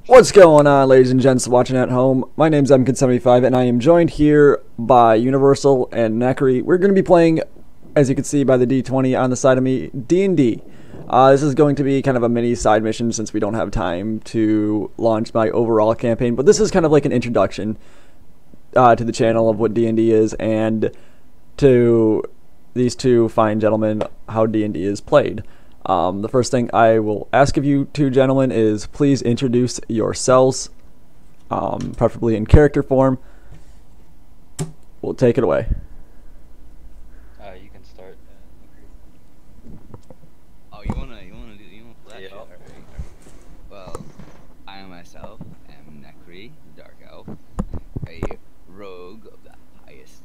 What's going on, ladies and gents watching at home? My name's MKid75 and I am joined here by Universal and Neckery. We're going to be playing, as you can see by the D20 on the side of me, D&D. This is going to be kind of a mini side mission since we don't have time to launch my overall campaign, but this is kind of like an introduction to the channel of what D&D is and to these two fine gentlemen how D&D is played. The first thing I will ask of you two gentlemen is please introduce yourselves, preferably in character form. We'll take it away. You can start. Oh, you wanna do that? Yeah. Shit? All right. Well, I myself am Neckery, the Dark Elf, a rogue of the highest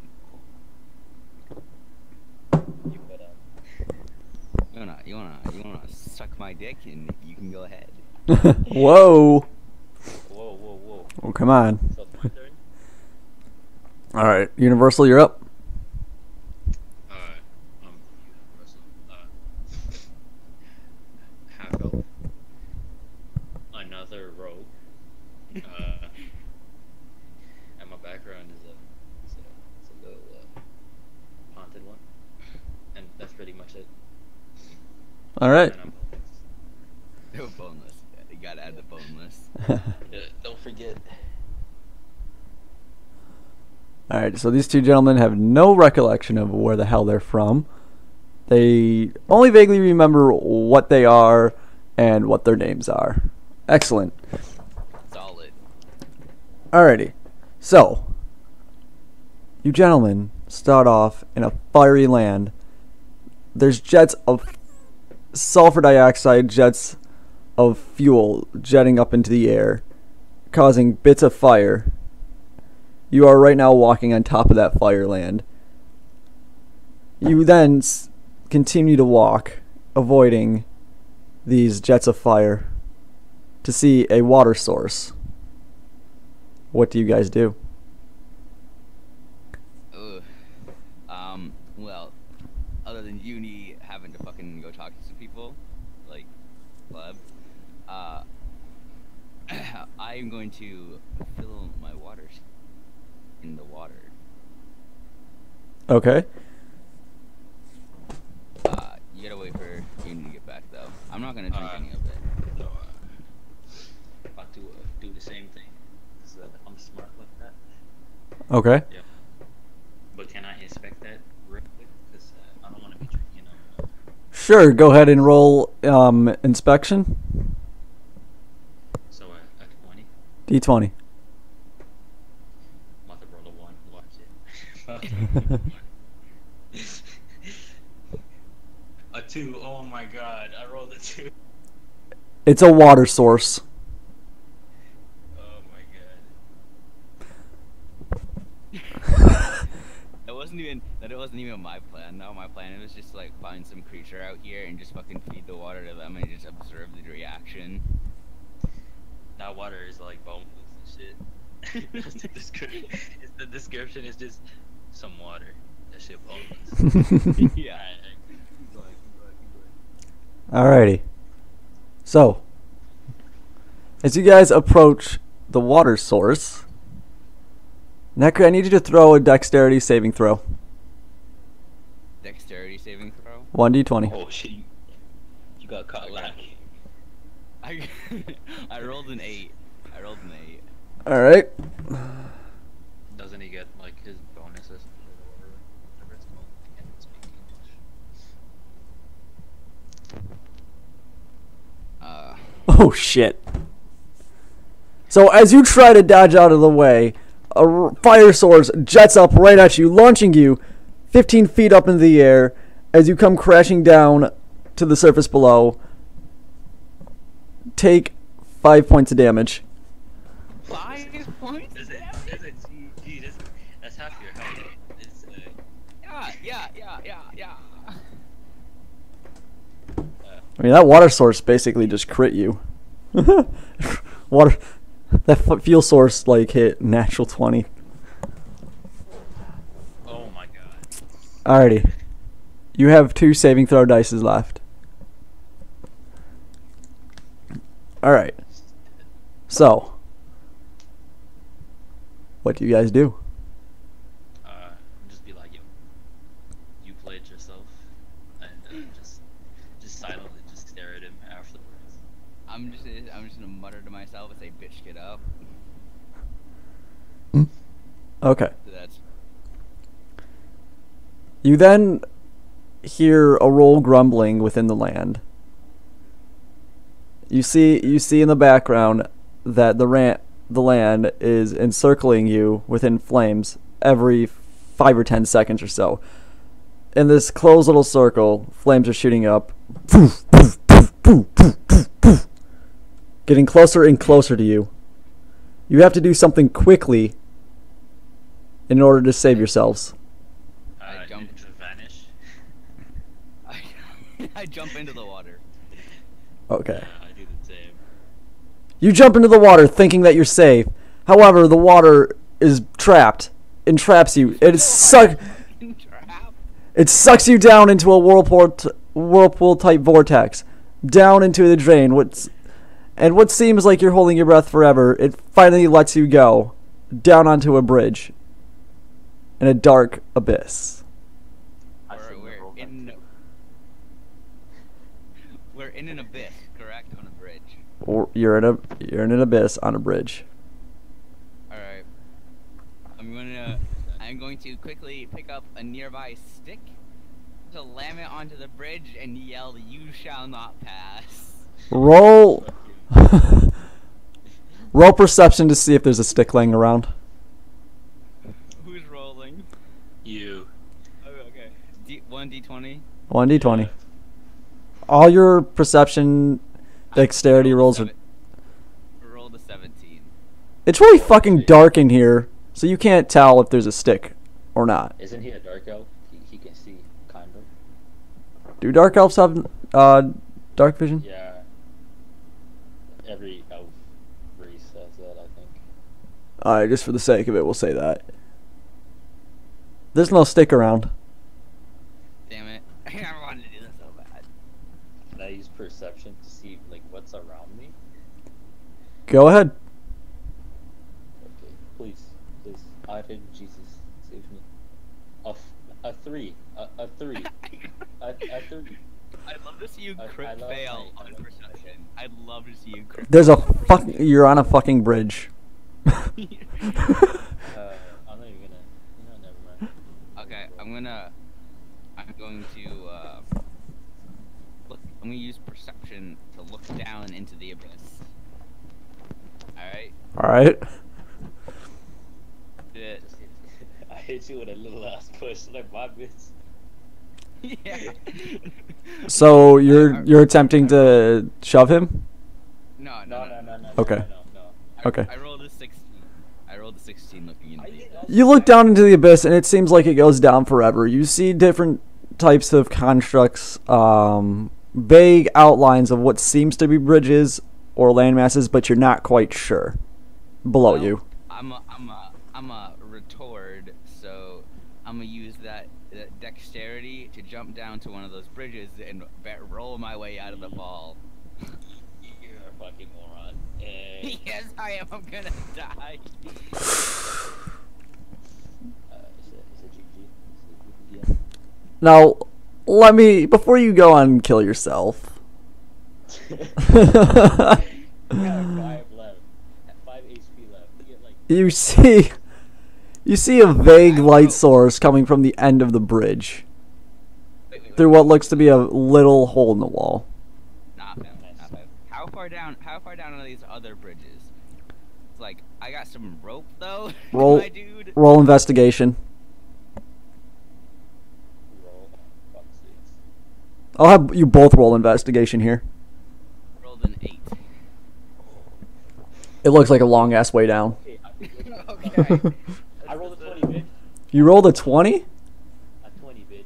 level. You put up. You wanna suck my dick, and you can go ahead. Whoa. Whoa. Oh, come on. So it's my turn. All right, Universal, you're up. Universal. Half elf. Another rogue. And my background is a little haunted one. And that's pretty much it. All right. And I'm No boneless. You gotta add the boneless. Don't forget. All right, so these two gentlemen have no recollection of where the hell they're from. They only vaguely remember what they are and what their names are. Excellent. Solid. Alrighty, so you gentlemen start off in a fiery land. There's jets of sulfur dioxide, jets of fuel jetting up into the air, causing bits of fire. You are right now walking on top of that fire land. You then continue to walk, avoiding these jets of fire, to see a water source. What do you guys do? Ugh. Well, other than uni having to fucking go talk to some people, like, Pleb, I am going to fill my water in the water. Okay. You gotta wait for uni to get back, though. I'm not gonna drink any of it. so, about to do the same thing. So I'm smart like that. Okay. Yeah. But can I inspect that real quick? Because I don't want to be drinking. Sure, go ahead and roll inspection. So at 20, D20. I'm about to roll a 1. Watch it. A 2. Oh my god, I rolled a 2. It's a water source. Oh my That wasn't even my plan. No, my plan was just to, like, find some creature out here and just fucking feed the water to them and just observe the reaction. god. Now water is like boneless and shit. That's the description. The description is just some water. That shit boneless. Yeah. Keep going. Alrighty. So, as you guys approach the water source, Neckery, I need you to throw a dexterity saving throw. Dexterity saving throw? 1d20. Oh shit, you got caught lacking. I rolled an 8. Alright. Doesn't he get like his bonuses or whatever it's called? I can't speak English. Oh shit. So as you try to dodge out of the way, a fire source jets up right at you, launching you 15 feet up in the air as you come crashing down to the surface below. Take 5 points of damage. 5 points? That's half your health. It's Yeah. I mean, that water source basically just crit you. Water, that fuel source like hit natural 20. oh my god. Alrighty. You have 2 saving throw dices left. Alright. So, what do you guys do? Just be like, yo, you played yourself, and just silently just stare at him afterwards. I'm just gonna mutter to myself and say, "Bitch, get up." Okay. So that's You then hear a roll grumbling within the land. You see in the background that the land is encircling you within flames every 5 or 10 seconds or so. In this closed little circle, flames are shooting up, getting closer and closer to you. You have to do something quickly in order to save yourselves. I jump. Ninja vanish. I jump into the water. Okay. I do the same. You jump into the water thinking that you're safe. However, the water is trapped. It traps you. It sucks you down into a whirlpool type vortex. Down into the drain. And what seems like you're holding your breath forever, it finally lets you go. Down onto a bridge. In a dark abyss. We're in an abyss, correct? On a bridge. Or you're in an abyss on a bridge. Alright. I'm going to quickly pick up a nearby stick to lam it onto the bridge and yell, "You shall not pass." Roll roll perception to see if there's a stick laying around. Who's rolling? You. Oh, okay. 1d20. 1d20. All your perception dexterity rolls are... Rolled a 17. It's really fucking dark in here, so you can't tell if there's a stick or not. Isn't he a dark elf? He can see, kind of. Do dark elves have dark vision? Yeah. Every elf race has that, I think. Alright, just for the sake of it, we'll say that. There's no stick around. Damn it. I wanted to do this so bad. Can I use perception to see, like, what's around me? Go ahead. Okay, please. I think Jesus, save me. A 3. A 3. A 3. I'd love to see you crit fail on perception. I'd love to see you crit There's a fail on fuck. You're on a fucking bridge. I'm not even gonna. No, never mind. Okay, I'm going to look. I'm gonna use perception to look down into the abyss. All right. All right. I hit you with a little ass push, like my bitch. Yeah. So you're attempting to shove him? No. Okay. No. Okay. I rolled a 16. I rolled a 16 looking into the abyss. You look down into the abyss, and it seems like it goes down forever. You see different types of constructs, vague outlines of what seems to be bridges or landmasses, but you're not quite sure. Below Well, you. I'm a retard, so I'm gonna use that dexterity to jump down to one of those bridges and roll my way out of the fall. You're a fucking moron. Yes, I am. I'm gonna die. Is it GG? Yeah. Now, before you go on and kill yourself. You got 5 left. 5 HP left. You get like. You see a vague light source coming from the end of the bridge through what looks to be a little hole in the wall. Not bad. How far down are these other bridges? It's like, I got some rope though. Roll My dude. roll investigation. Roll. Fuck sakes. I'll have you both roll investigation here. Rolled an 8. It looks like a long ass way down. Okay, Okay. I rolled a 20, bitch. You rolled a 20? A 20, bitch.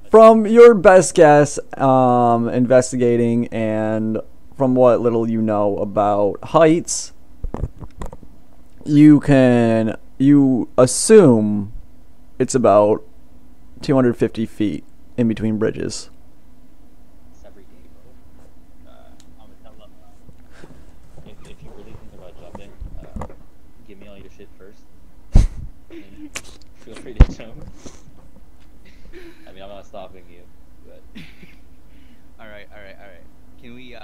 From your best guess, investigating, and from what little you know about heights, you assume it's about 250 feet in between bridges. It's every day, bro. I'm gonna tell them. If you really think about shit first. And feel free to jump. I mean, I'm not stopping you, but All right. Can we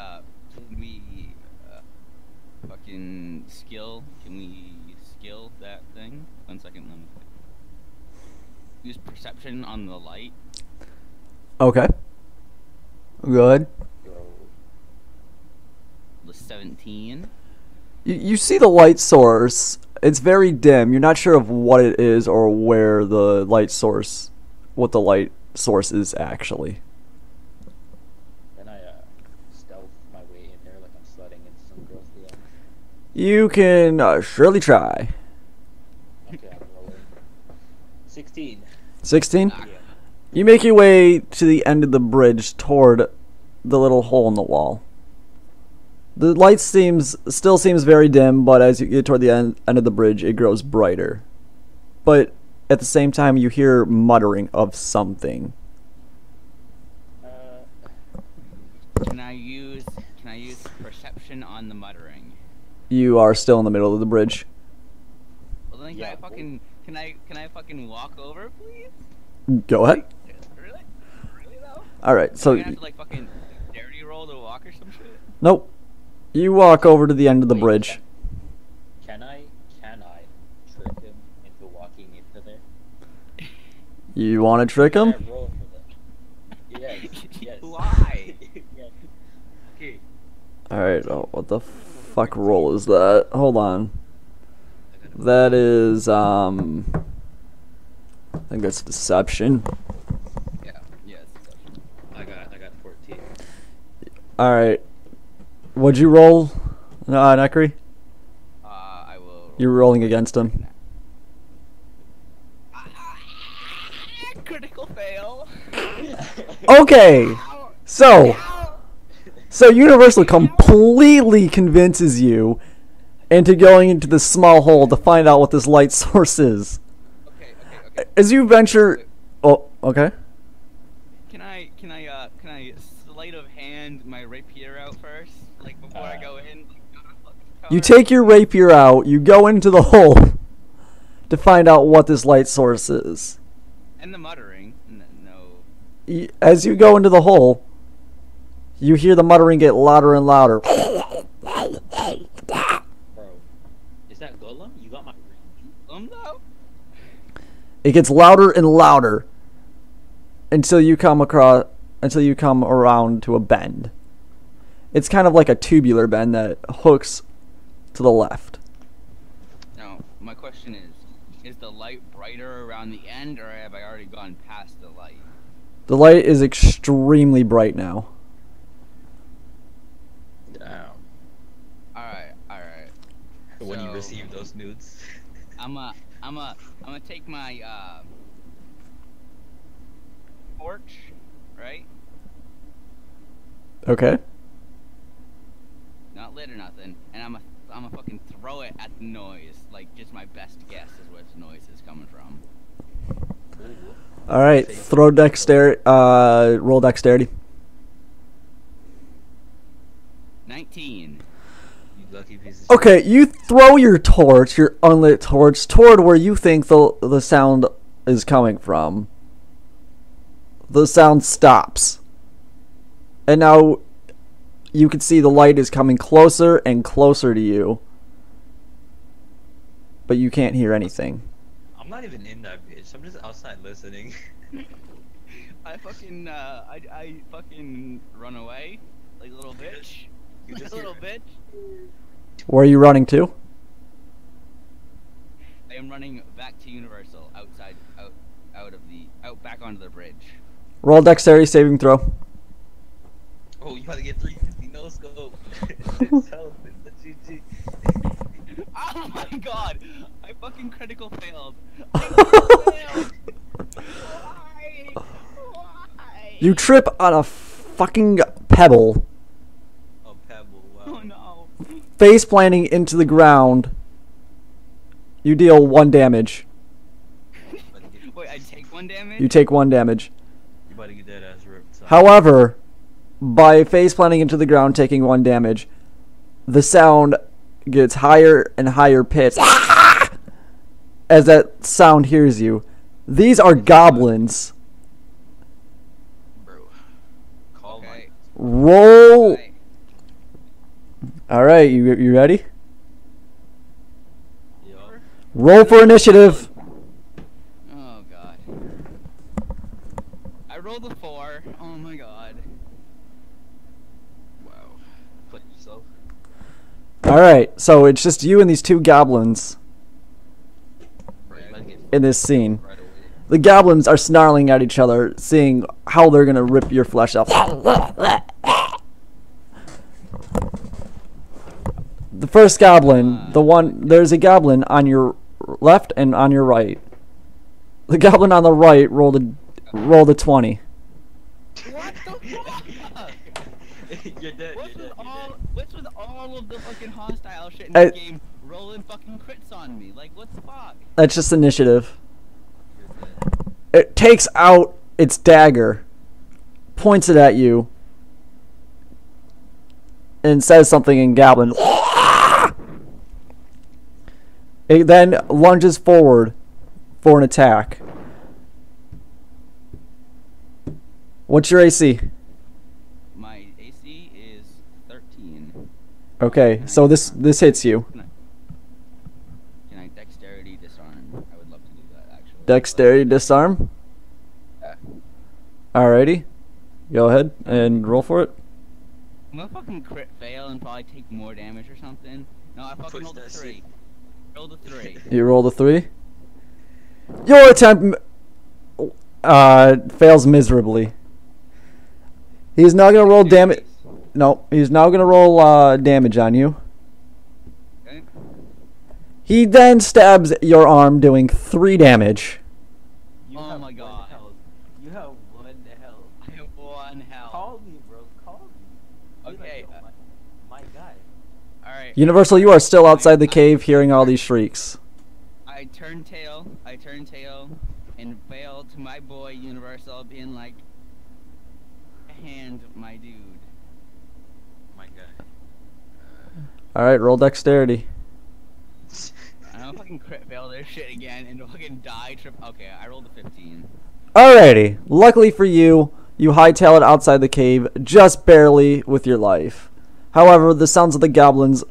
fucking skill? Can we skill that thing? 1 second, let me use perception on the light. Okay. Good. bro, The 17. You see the light source. It's very dim. You're not sure of what it is or where the light source, what the light source is actually. then I stealth my way in there like I'm sliding into some girl's DM. You can surely try. Okay, I'm rolling. 16. 16? Yeah. You make your way to the end of the bridge toward the little hole in the wall. The light still seems very dim, but as you get toward the end of the bridge, it grows brighter. But at the same time, you hear muttering of something. Can I use perception on the muttering? You are still in the middle of the bridge. Well then Yeah. can I fucking walk over, please? Go ahead. Really? Really though? Alright, so... I'm gonna have to like fucking dexterity roll to walk or some shit? Nope. You walk over to the end of the Wait, bridge. Can I trick him into walking into there? You want to trick him? Can I roll for that? Yes. Why? Yes. Okay. Alright, oh, what the fuck roll is that? Hold on. That is, I think that's deception. Yeah. Yes. I got 14. Alright. What'd you roll, Nekri? I will. You're rolling against him. Critical fail. Okay! So Universal completely convinces you into going into this small hole to find out what this light source is. Okay. As you venture... Oh, okay. Can I sleight of hand my rapier out first, like before I go in? You take your rapier out, you go into the hole to find out what this light source is. And the muttering. No. As you go into the hole, you hear the muttering get louder and louder. Bro, is that Golem? You got my ring? Though. It gets louder and louder until you come around to a bend. It's kind of like a tubular bend that hooks to the left. Now, my question is the light brighter around the end, or have I already gone past the light? The light is extremely bright now. Damn. Alright. When you So- receive those nudes. I'm gonna take my torch, right? Okay. Not lit or nothing, and I'm gonna fucking throw it at the noise. Like, just my best guess is where the noise is coming from. All right. Roll dexterity. 19. You lucky piece of shit. Okay, you throw your torch, your unlit torch, toward where you think the sound is coming from. The sound stops. And now you can see the light is coming closer and closer to you. But you can't hear anything. I'm not even in that bitch. I'm just outside listening. I fucking run away like a little bitch. You Like just a little hear- bitch. Where are you running to? I am running back to Universal, out back onto the bridge. Roll dexterity saving throw. Oh, you about to get 350 no scope. It's health, it's the GG. Oh my god! I fucking critical failed. I failed. Why? Why? You trip on a fucking pebble, Oh, Pebble, wow. Oh no. face planting into the ground. You deal 1 damage. Wait, I take 1 damage? You take 1 damage. You about to get that ass ripped. son. However, by face planting into the ground, taking 1 damage, the sound gets higher and higher pitched as that sound hears you. These are goblins. Bro. Call Okay. Roll. Alright. All right, you ready? Yo. Roll for initiative. Oh god. I rolled a 4. Oh my god. Wow. Put yourself. All right, so it's just you and these two goblins Bro, you might get in this scene. right away. The goblins are snarling at each other, seeing how they're gonna rip your flesh off. The first goblin, there's a goblin on your left and on your right. The goblin on the right rolled a 20. What the fuck? You're dead. What's with all of the fucking hostile shit in I- this game rolling fucking crits on me? Like, what the fuck? That's just initiative. You're dead. It takes out its dagger, points it at you, and says something in goblin. It then lunges forward for an attack. What's your AC? My AC is 13. Okay, so this hits you. Can I dexterity disarm? I would love to do that actually. Dexterity disarm. Yeah. Alrighty, go ahead and roll for it. I'm gonna fucking crit fail and probably take more damage or something. No, I fucking Push rolled a that 3. shit. Rolled a 3. You rolled a 3. Your attempt fails miserably. He's now gonna roll damage. No, he's now gonna roll damage on you. Okay. He then stabs your arm, doing 3 damage. You Oh have my one God. health. You have 1 health. I have 1 health. Call me, bro. Call me. Be like, Okay, "Yo, my guy." Alright. Universal, you are still outside the cave, hearing all these shrieks. I turn tail, and fail to my boy Universal, being like, hand my dude. My guy. All right, roll dexterity. I don't fucking crit fail this shit again and fucking die trip. Okay, I rolled a 15. Alrighty. Luckily for you, you hightail it outside the cave, just barely with your life. However, the sounds of the goblins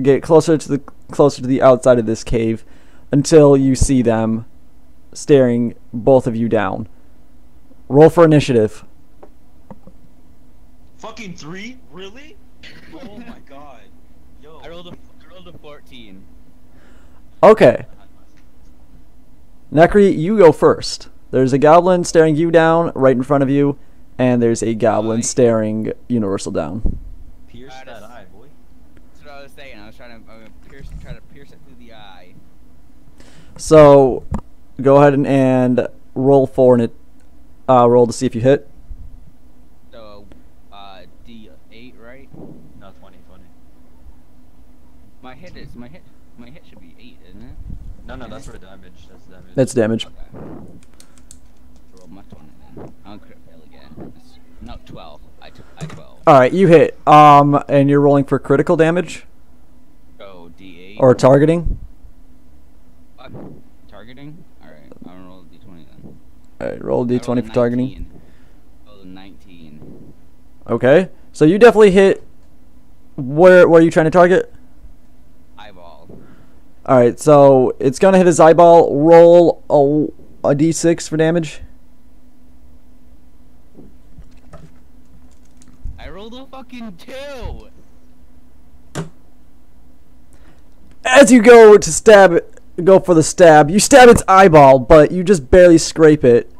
get closer to the outside of this cave until you see them staring both of you down. Roll for initiative. Fucking 3? Really? Oh my god. Yo. I rolled a 14. Okay. Nekri, you go first. There's a goblin staring you down right in front of you, and there's a goblin Right. staring Universal down. Pierce Alright, that that's- eye, boy. That's what I was saying. I was trying to pierce it through the eye. So, go ahead and roll for it. Roll to see if you hit. So, D8, right? No, 20. My hit should be 8, isn't it? No, that's for damage. That's damage. That's damage. Okay. Roll my 20 then. I'll crit fail again. No, 12. I 12. Alright, you hit. And you're rolling for critical damage? So D8. Or targeting? Targeting? Alright, I'm gonna roll a D20 then. Alright, roll a I rolled d20 a for targeting. 19. Rolled a 19. Okay. So you definitely hit. Where are you trying to target? Eyeball. Alright, so it's gonna hit his eyeball. Roll a d6 for damage. I rolled a fucking 2! As you go for the stab, you stab its eyeball, but you just barely scrape it.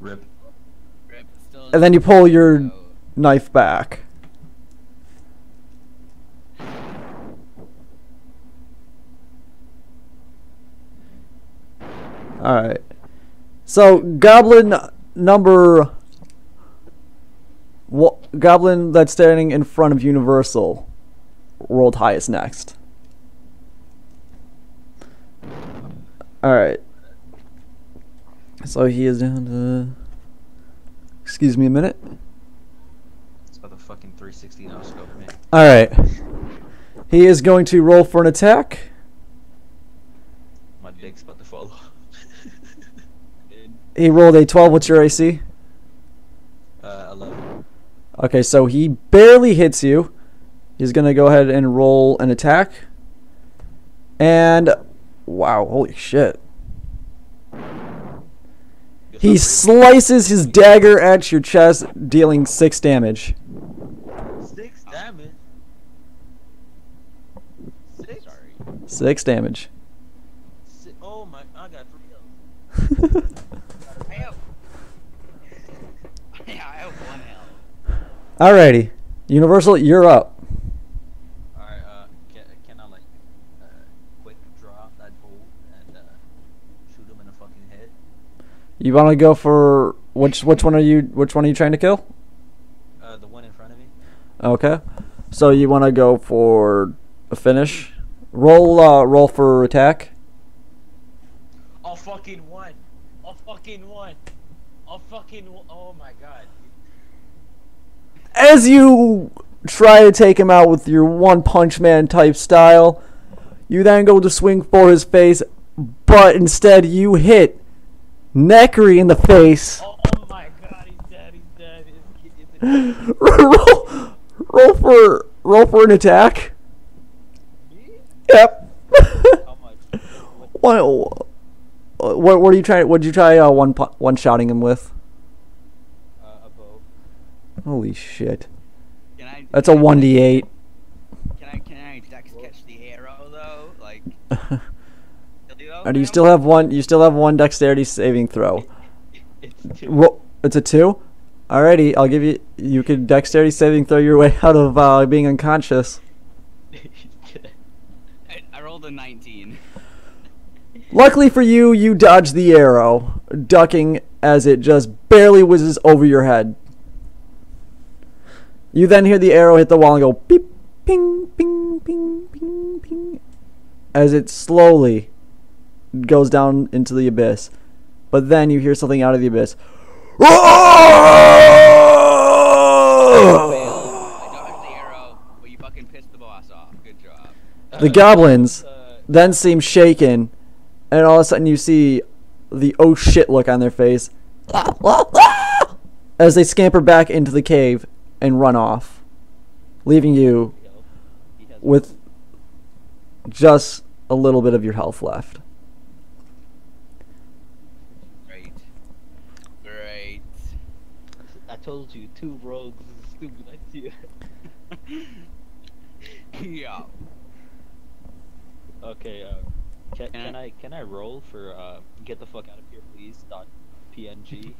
Rip. Rip, still And then you pull your no. knife back. Alright. So, goblin goblin that's standing in front of Universal rolled highest next. Alright. So he is down to... Excuse me a minute. It's about the fucking 360 no scope, man. Alright. He is going to roll for an attack. He rolled a 12. What's your AC? 11. Okay, so he barely hits you. He's gonna go ahead and roll an attack. And wow, holy shit. He slices his dagger at your chest, dealing 6 damage. 6 damage? 6? Sorry. 6 damage. Oh my, I got 3 health. I have. Yeah, I have 1 health. Alrighty. Universal, you're up. Alright, can I like, quick draw that bolt and, shoot him in the fucking head? You wanna go for which one are you trying to kill? The one in front of me? Okay. So you wanna go for a finish? Roll for attack. Oh fucking one! Oh fucking one! Oh fucking one! Oh my god. As you try to take him out with your One Punch Man type style, you then go to swing for his face, but instead you hit Neckery in the face. Oh my god, he's dead, he's dead. roll for an attack. Me? Yep. How much? What are you trying? What did you try? One shotting him with? A bow. Holy shit! Can I? That's a 1d8. Can I dex catch the arrow though? Like. Or do you still have one? You still have one dexterity saving throw. It's 2. It's a 2. Alrighty, I'll give you. You could dexterity saving throw your way out of being unconscious. I rolled a 19. Luckily for you, you dodge the arrow, ducking as it just barely whizzes over your head. You then hear the arrow hit the wall and go beep, ping, ping, ping, ping, ping, as it slowly goes down into the abyss. But then you hear something out of the abyss. I dodged the arrow, but you fucking pissed the boss off. Good job. The goblins then seem shaken, and all of a sudden you see the oh shit look on their face as they scamper back into the cave and run off, leaving you with just a little bit of your health left. Great. I told you, 2 rogues is a stupid idea. Yeah. Okay, can I roll for get the fuck out of here please .png?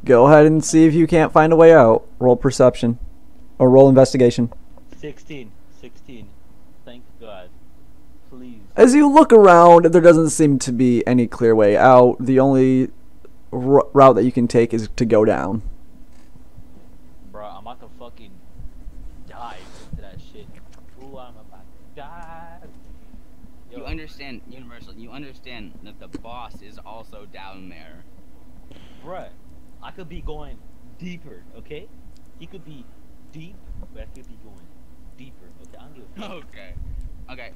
Go ahead and see if you can't find a way out. Roll perception. Or roll investigation. 16. Thank God. Please. As you look around, there doesn't seem to be any clear way out. The only route that you can take is to go down. Bro, I'm about to fucking dive into that shit. Ooh, I'm about to dive. Yo. You understand, Universal, you understand that the boss is also down there. Bruh, I could be going deeper, okay? He could be deep, but I could be going deeper, okay? I don't give a fuck. Okay. Okay.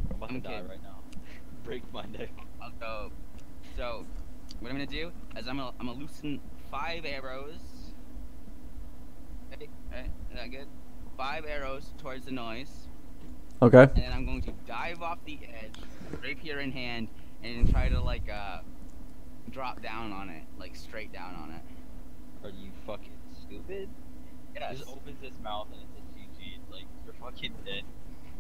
I'm about to die kidding. right now. Break my neck. I'll go. So, what I'm gonna do is I'm gonna loosen 5 arrows. Okay, is that good? 5 arrows towards the noise. Okay. And then I'm going to dive off the edge, rapier in hand, and try to like drop down on it, like straight down on it. Are you fucking stupid? Yes. Just opens his mouth and it's a GG. Like, you're fucking dead.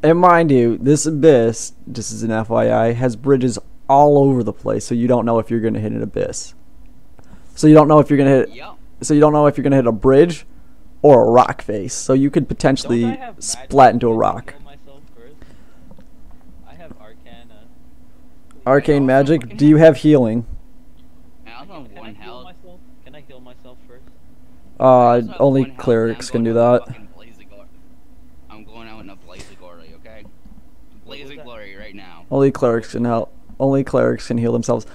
And mind you, this abyss, just as an FYI, has bridges all over the place, so you don't know if you're gonna hit an abyss. So you don't know if you're gonna hit. Yep. So you don't know if you're gonna hit a bridge or a rock face. So you could potentially Don't I have splat into a magic rock. to heal myself first? I have arcana. Arcane also magic. fucking Do you have healing? And I also have Can I 1 heal health. myself? Can I heal myself first? I also have Only 1 health, and clerics I'm can going do out that. in a fucking blaze of glory. I'm going out in a blaze of glory, okay? Blaze was of that? glory right now. Only clerics can help. Only clerics can heal themselves.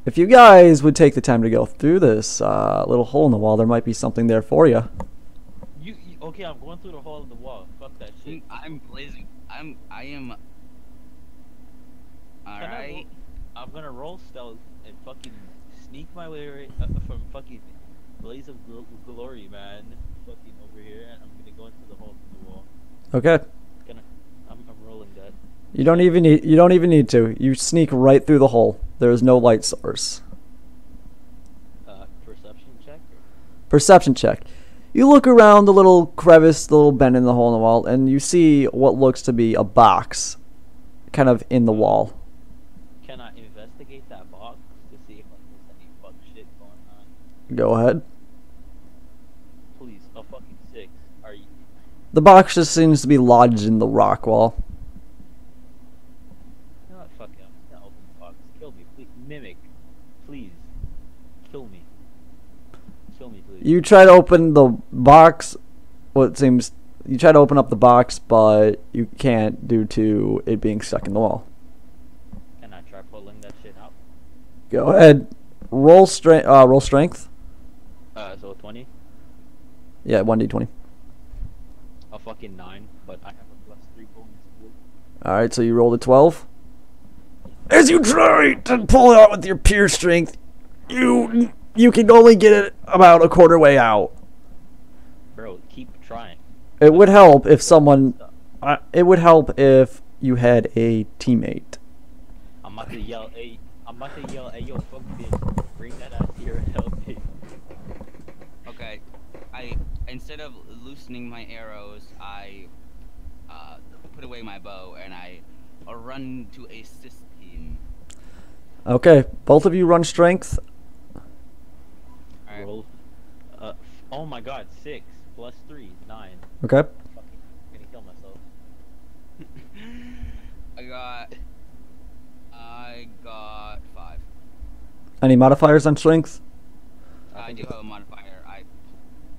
If you guys would take the time to go through this little hole in the wall, there might be something there for you. Okay, I'm going through the hole in the wall. Fuck that shit. I'm blazing. I am. Alright. I'm gonna roll stealth and fucking sneak my way from fucking blaze of glory, man. Fucking over here, and I'm gonna go into the hole in the wall. Okay. Gonna, I'm rolling that. You don't even need to. You sneak right through the hole. There is no light source. Perception check. Perception check. You look around the little crevice, the little bend in the hole in the wall, and you see what looks to be a box kind of in the wall. Can I investigate that box to see if like, there's any fuck shit going on? Go ahead. Please, a fucking 6. Are you? The box just seems to be lodged in the rock wall. You know what? Fuck it. I'm just gonna open the box. Kill me, please. Mimic, please. Kill me. Kill me, please. You try to open the box. You try to open up the box, but you can't due to it being stuck in the wall. Can I try pulling that shit out? Go ahead. Roll strength. Roll strength. So 20. Yeah, 1d20. A fucking 9, but I have a +3 bonus. All right, so you rolled a 12. As you try to pull it out with your pure strength, you can only get it about a quarter way out. Bro, keep trying. It would help if someone. It would help if you had a teammate. I'm about to yell, hey, yo, fuck bitch, bring that ass here and help me. Okay, instead of loosening my arrows, I put away my bow and I run to assist him. Okay, both of you run strength. Alright. Roll. Oh my god, 6 + 3, 9. Okay. Fucking gonna kill myself. I got 5. Any modifiers on strength? I do have a modifier.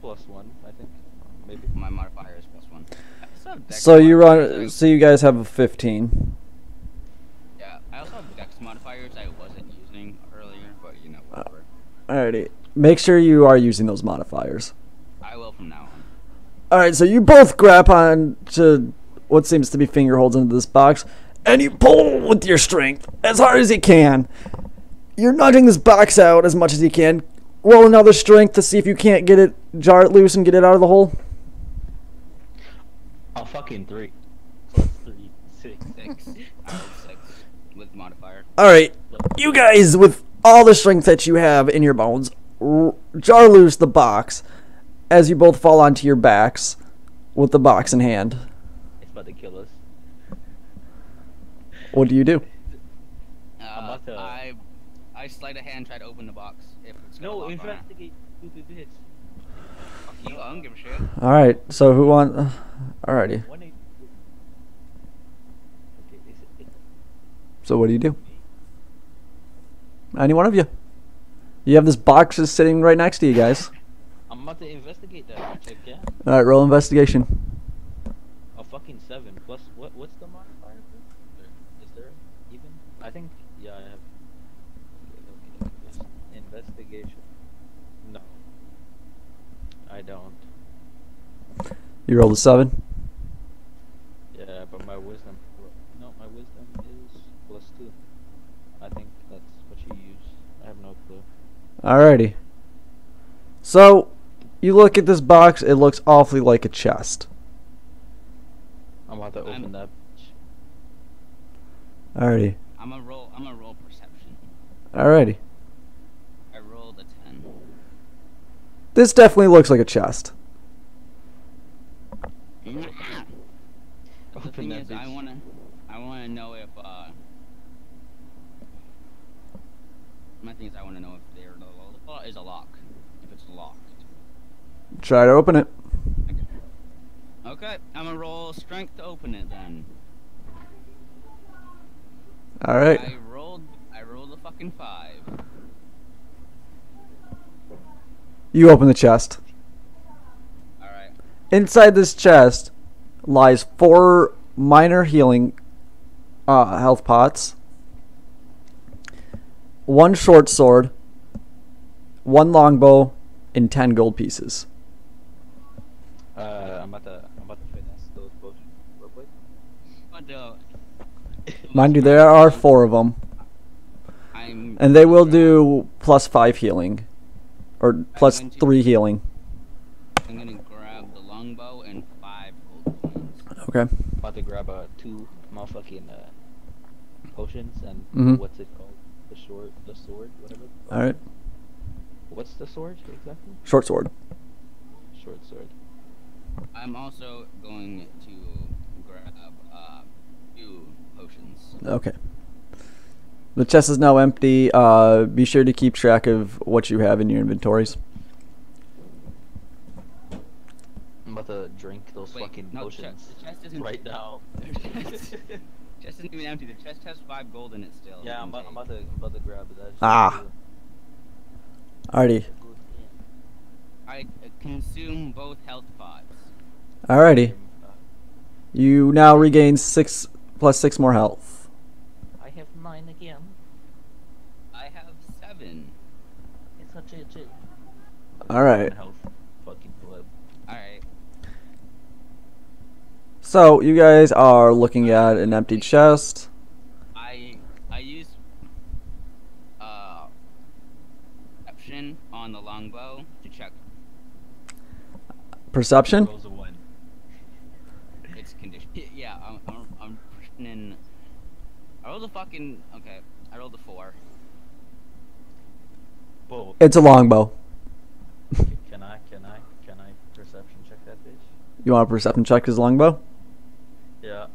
+1, I think. Maybe. My modifier is +1. I also have dex So you modifiers. run. So you guys have a 15. Yeah, I also have dex modifiers I wasn't using earlier, but you know, whatever. Alrighty. Make sure you are using those modifiers. I will from now on. Alright, so you both grab on to what seems to be finger holds into this box, and you pull with your strength as hard as you can. You're nudging this box out as much as you can. Roll another strength to see if you can't get it, jar it loose and get it out of the hole. A fucking 3 + 3, 6. 6. I rolled 6 with modifier. Alright, you guys, with all the strength that you have in your bones, jar loose the box as you both fall onto your backs with the box in hand. It's about to kill us. What do you do? about to- I sleight a hand, try to open the box. If it's got a No, lock on it. investigate, stupid bitch. Fuck you, I don't give a shit. Alright, so who wants... Alrighty, 180. Okay, is it so what do you do? me? Any one of you. You have this box just sitting right next to you guys. I'm about to investigate that bitch again. Alright, roll investigation. A fucking 7 plus what's the modifier? Is there even? I think yeah, I have. Okay. Investigation. No, I don't. You rolled a 7. Yeah, but my wisdom. No, my wisdom is +2. I think that's what you use. I have no clue. Alrighty. So, you look at this box, it looks awfully like a chest. I'm about to open that. Bitch. Alrighty. I'm gonna roll perception. Alrighty. I rolled a 10. This definitely looks like a chest. The Open thing that is, bitch. I wanna know if my thing is I wanna know if the is a lock. If it's locked. Try to open it. Okay, I'm gonna roll strength to open it then. Alright. I rolled a fucking 5. You open the chest. Alright. Inside this chest lies 4 minor healing health pots, 1 short sword, 1 longbow, and 10 gold pieces. I'm about to finesse those potions real quick. But Mind you, there are 4 of them. And they will do +5 healing. Or +3 healing. I'm gonna grab the longbow and 5 gold coins. Okay. About to grab 2 motherfucking potions and Mhm. what's it called? The sword, whatever. Alright. What's the sword exactly? Short sword. Short sword. I'm also going to grab 2 potions. Okay. The chest is now empty. Be sure to keep track of what you have in your inventories. I'm about to drink those Wait, fucking no, potions the chest isn't right now. Chest isn't even empty. The chest has 5 gold in it still. Yeah, You I'm can about take. to grab it. That's Ah. Alrighty. I consume both health pots. Alrighty. You now regain 6 + 6 more health. I have 9 again. I have 7. It's a JJ. Alright. Health. Fucking blood. Alright. So, you guys are looking at an empty chest. I use perception on the longbow to check Perception? Rolls a 1. its condition. Yeah, I'm pushing in. I rolled a fucking okay. I rolled a 4. Whoa. It's a longbow. Can I perception check that bitch? You want a perception check his longbow? Yeah.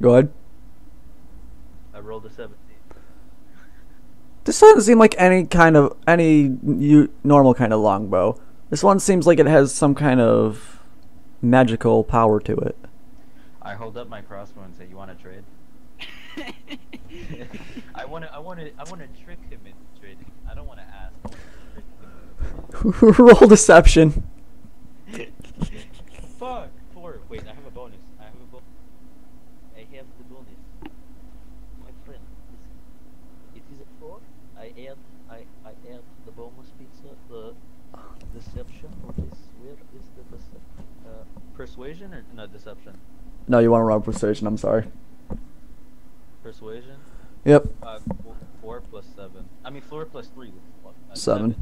Go ahead. I rolled a 17. This doesn't seem like any normal kind of longbow. This one seems like it has some kind of magical power to it. I hold up my crossbow and say, "You want to trade?" I want to trick him into trading. I don't want to ask. I wanna trick him. Roll deception. Fuck. 4. Wait, I have a bonus. I have the bonus. My friend, it is a 4. I add the bonus pizza, the deception. Where is the deception? Persuasion or no deception? No, you want to roll persuasion, I'm sorry. Persuasion. Yep. 4 plus 7. I mean 4 plus 3. 7.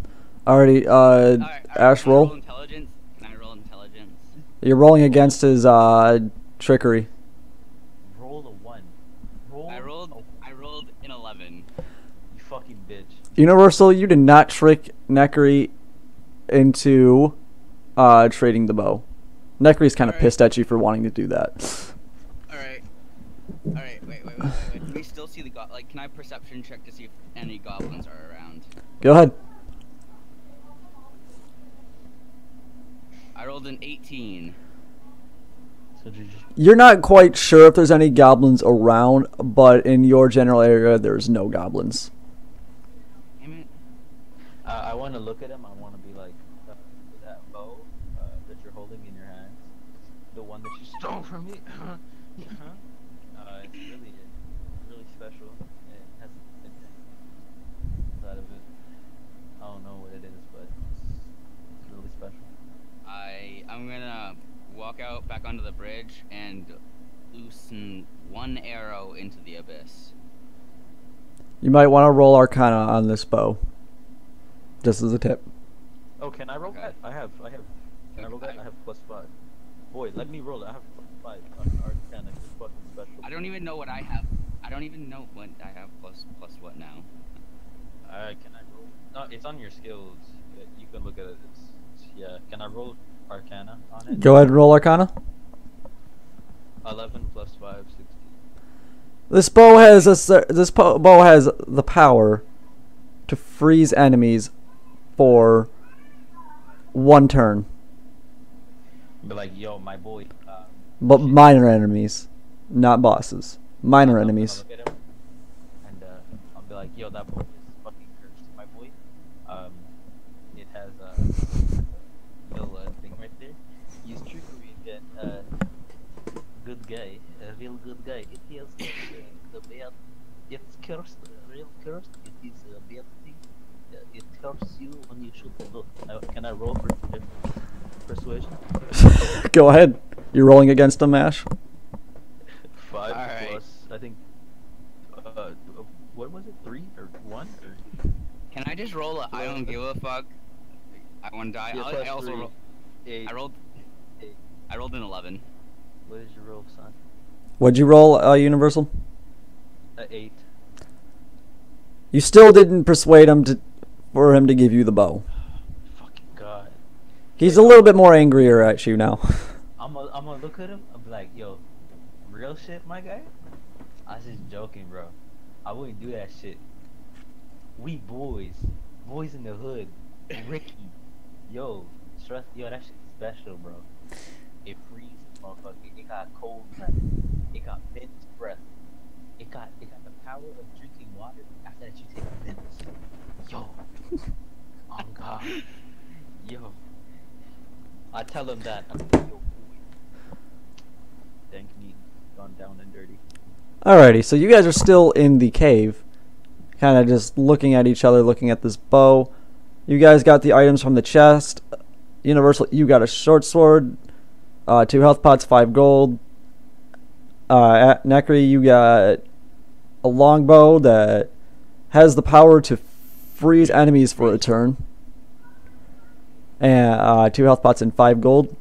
Alrighty, Alright, Ash, can I roll roll. intelligence. Can I roll intelligence? You're rolling against his trickery. Roll a 1. I rolled an 11. You fucking bitch. Universal, you did not trick Neckery into trading the bow. Neckery's kind of Alright. pissed at you for wanting to do that. Alright. Alright, wait. Can we still see the can I perception check to see if any goblins are around? Go ahead. I rolled an 18. So did you just You're not quite sure if there's any goblins around, but in your general area, there's no goblins. Damn it. I want to look at him. I want to be like, that bow that you're holding in your hands, the one that you stole from me. It's really special. It has inside of it. I don't know what it is, but it's really special. I'm gonna walk out back onto the bridge and loosen 1 arrow into the abyss. You might want to roll Arcana on this bow. Just as a tip. Oh, can I roll Okay. that? I have. Can I roll that? I have +5. Boy, let me roll it. I have +5 on Arcana. It's fucking special. I don't even know what I have. I don't even know what I have plus what now. Can I roll? No, it's on your skills. You can look at it. Yeah. Can I roll Arcana on it? Go ahead and roll Arcana. 11 plus 5, 16. This bow has bow has the power to freeze enemies for 1 turn, But like, yo, my boy. but minor enemies, not bosses. Minor I'm gonna enemies. look at him, and I'll be like, yo, that boy is fucking cursed, my boy. It has a little thing right there. Use trickery again. Good guy, a real good guy. It has the bad. It's cursed, real cursed. It is a bad thing. It curses you when you should look. Can I roll for persuasion? Go ahead. You're rolling against him, Ash. 5 Alright. plus, I think. What was it? 3 or 1? Or just roll a I don't give a fuck. I want to die. Yeah, I plus also 3, roll. 8. I rolled. 8. I rolled an 11. What did you roll, son? What'd you roll, Universal? 8. You still didn't persuade him for him to give you the bow. Fucking god. He's a little bit more angrier at you now. I'm gonna look at him. I'm like, yo, real shit, my guy. I was just joking, bro. I wouldn't do that shit. We boys in the hood. Ricky, yo, trust, yo, that shit's special, bro. It freezes, motherfucker. It got cold breath. It got Vince breath. It got the power of drinking water after that you take Vince. Yo, oh god, yo. I tell him that. I'm like, yo, boy. Thank me, gone down and dirty. Alrighty, so you guys are still in the cave, kind of just looking at each other, looking at this bow. You guys got the items from the chest. Universal, you got a short sword, 2 health pots, 5 gold. At Necri, you got a longbow that has the power to freeze enemies for a turn. And 2 health pots and 5 gold.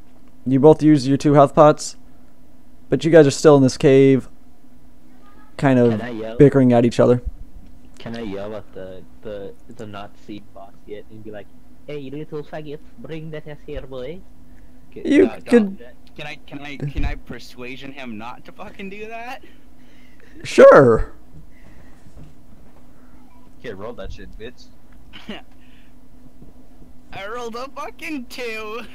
You both use your 2 health pots, but you guys are still in this cave, kind of bickering at each other. Can I yell at the Nazi boss yet and be like, "Hey, you little faggot, bring that ass here, boy"? You could. Can I persuasion him not to fucking do that? Sure. Here, roll that shit, bitch. I rolled a fucking 2.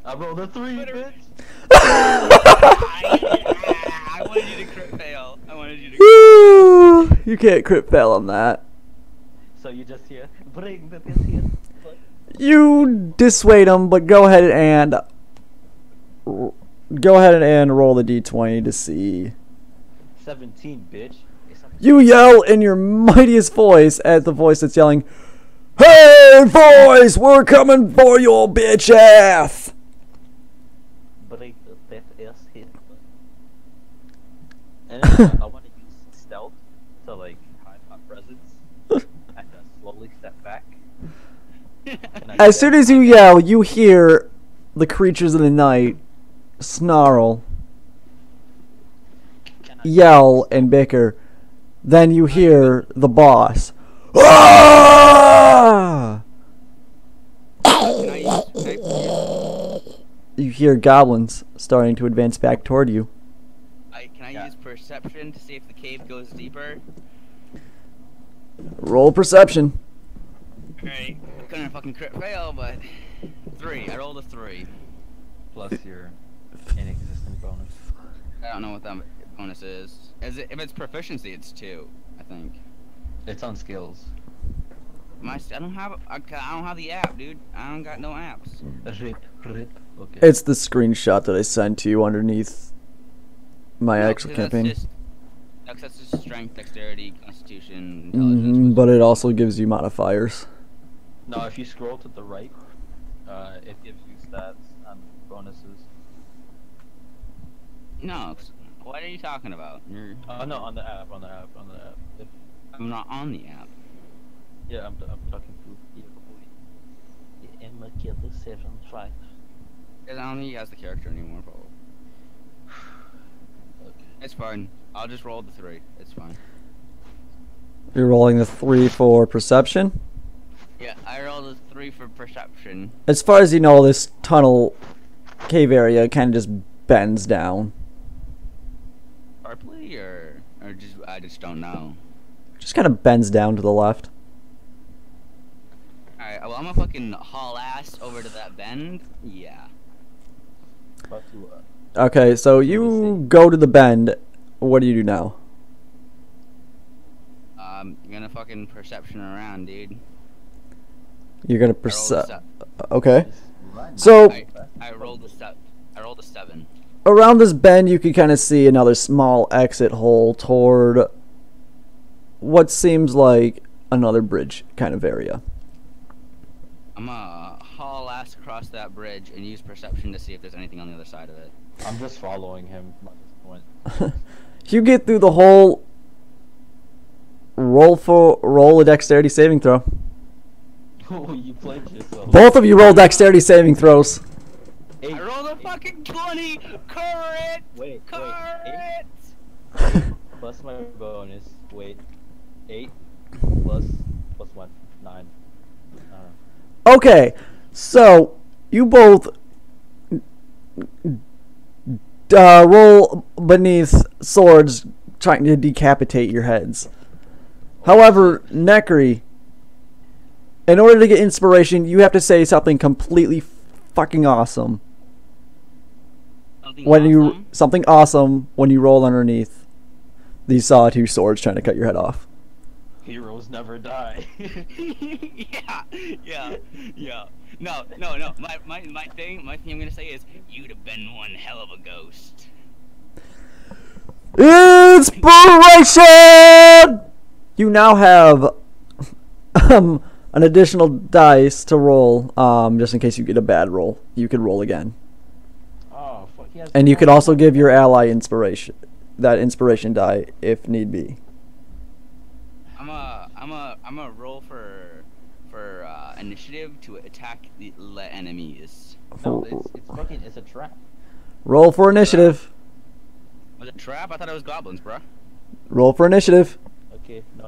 I rolled a 3, Better- bitch. I wanted you to crit fail. I wanted you to. You can't crit fail on that. So you just hear, bring that ass here. You dissuade him, but go ahead and roll the d20 to see. 17, bitch. You yell in your mightiest voice at the voice that's yelling, "Hey, boys, we're coming for your bitch ass!" Break that ass here. And then I want to use stealth to like hide my presence and slowly step back. As soon as you yell, you hear the creatures of the night snarl, yell, and bicker. Then you hear the boss. Ah! You hear goblins starting to advance back toward you. Can I use perception to see if the cave goes deeper? Roll perception. Alright, I couldn't fucking crit fail, but 3. I rolled a 3. Plus your inexistent bonus. I don't know what that bonus is. If it's proficiency, it's 2. I think. It's on skills. I don't have the app, dude. I don't got no apps. Rip. Okay. It's the screenshot that I sent to you underneath my actual campaign. That's just strength, dexterity, constitution, intelligence. But it also gives you modifiers. No, if you scroll to the right, it gives you stats and bonuses. No, what are you talking about? Oh no, on the app. If, I'm not on the app. yeah, I'm talking to you. Emma Killer 75. I don't think he has the character anymore, probably. Okay. It's fine. I'll just roll the 3. It's fine. You're rolling the 3 for perception. Yeah, I rolled a 3 for perception. As far as you know, this tunnel cave area kind of just bends down. Sharply, or just I just don't know. Just kind of bends down to the left. Alright, well I'm gonna fucking haul ass over to that bend. Yeah. About to, Okay, so you go to the bend. What do you do now? You're gonna fucking perception around, dude. You're gonna I rolled a perceive. se- Okay. run. So I rolled a step. I rolled a 7. around this bend, you can kind of see another small exit hole toward what seems like another bridge kind of area. I'm gonna haul ass across that bridge and use perception to see if there's anything on the other side of it. I'm just following him at this point. You get through the hole. Roll a dexterity saving throw. Oh, you pledged yourself. Both of you roll dexterity saving throws. Eight. I rolled a fucking 20! Correct! Wait, Correct! 8 plus my bonus. Wait. 8 plus 1. 9. Okay, so you both roll beneath swords trying to decapitate your heads. However, Neckery, in order to get inspiration, you have to say something completely fucking awesome. Something awesome when you roll underneath these sawtooth swords trying to cut your head off. Heroes never die. yeah. No. My thing I'm gonna say is, you'd have been one hell of a ghost. Inspiration! You now have an additional dice to roll, just in case you get a bad roll. You could roll again. Oh, fuck. And you could also give your ally inspiration, that inspiration die, if need be. I'm a roll for initiative to attack the enemies. No, it's a trap. Roll for initiative. Was it trap? I thought it was goblins, bruh. Roll for initiative. Okay, no.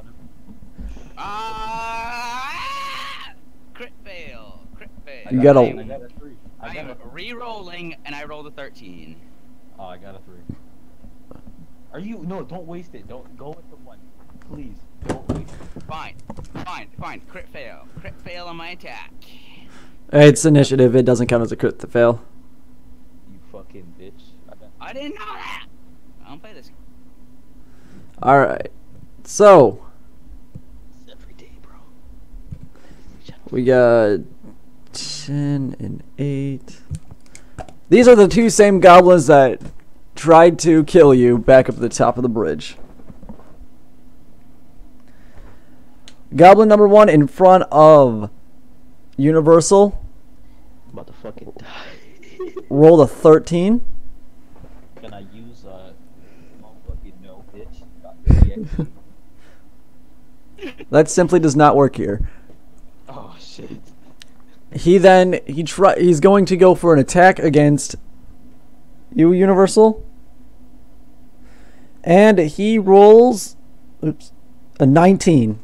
Crit fail. You got I a. got a 3. I am re-rolling, and I rolled a 13. Oh, I got a 3. Are you? No, don't waste it. Don't go with the 1. Please, don't waste it. Fine. Crit fail on my attack. It's initiative. It doesn't count as a crit to fail. You fucking bitch. I didn't know that. I don't play this. All right. So It's every day, bro. we got 10 and 8. These are the two same goblins that tried to kill you back up at the top of the bridge. Goblin number 1 in front of Universal I'm about to fucking die. rolled a 13. Can I use fucking no, bitch? That simply does not work here. Oh shit. He's going to go for an attack against you, Universal. And he rolls a 19.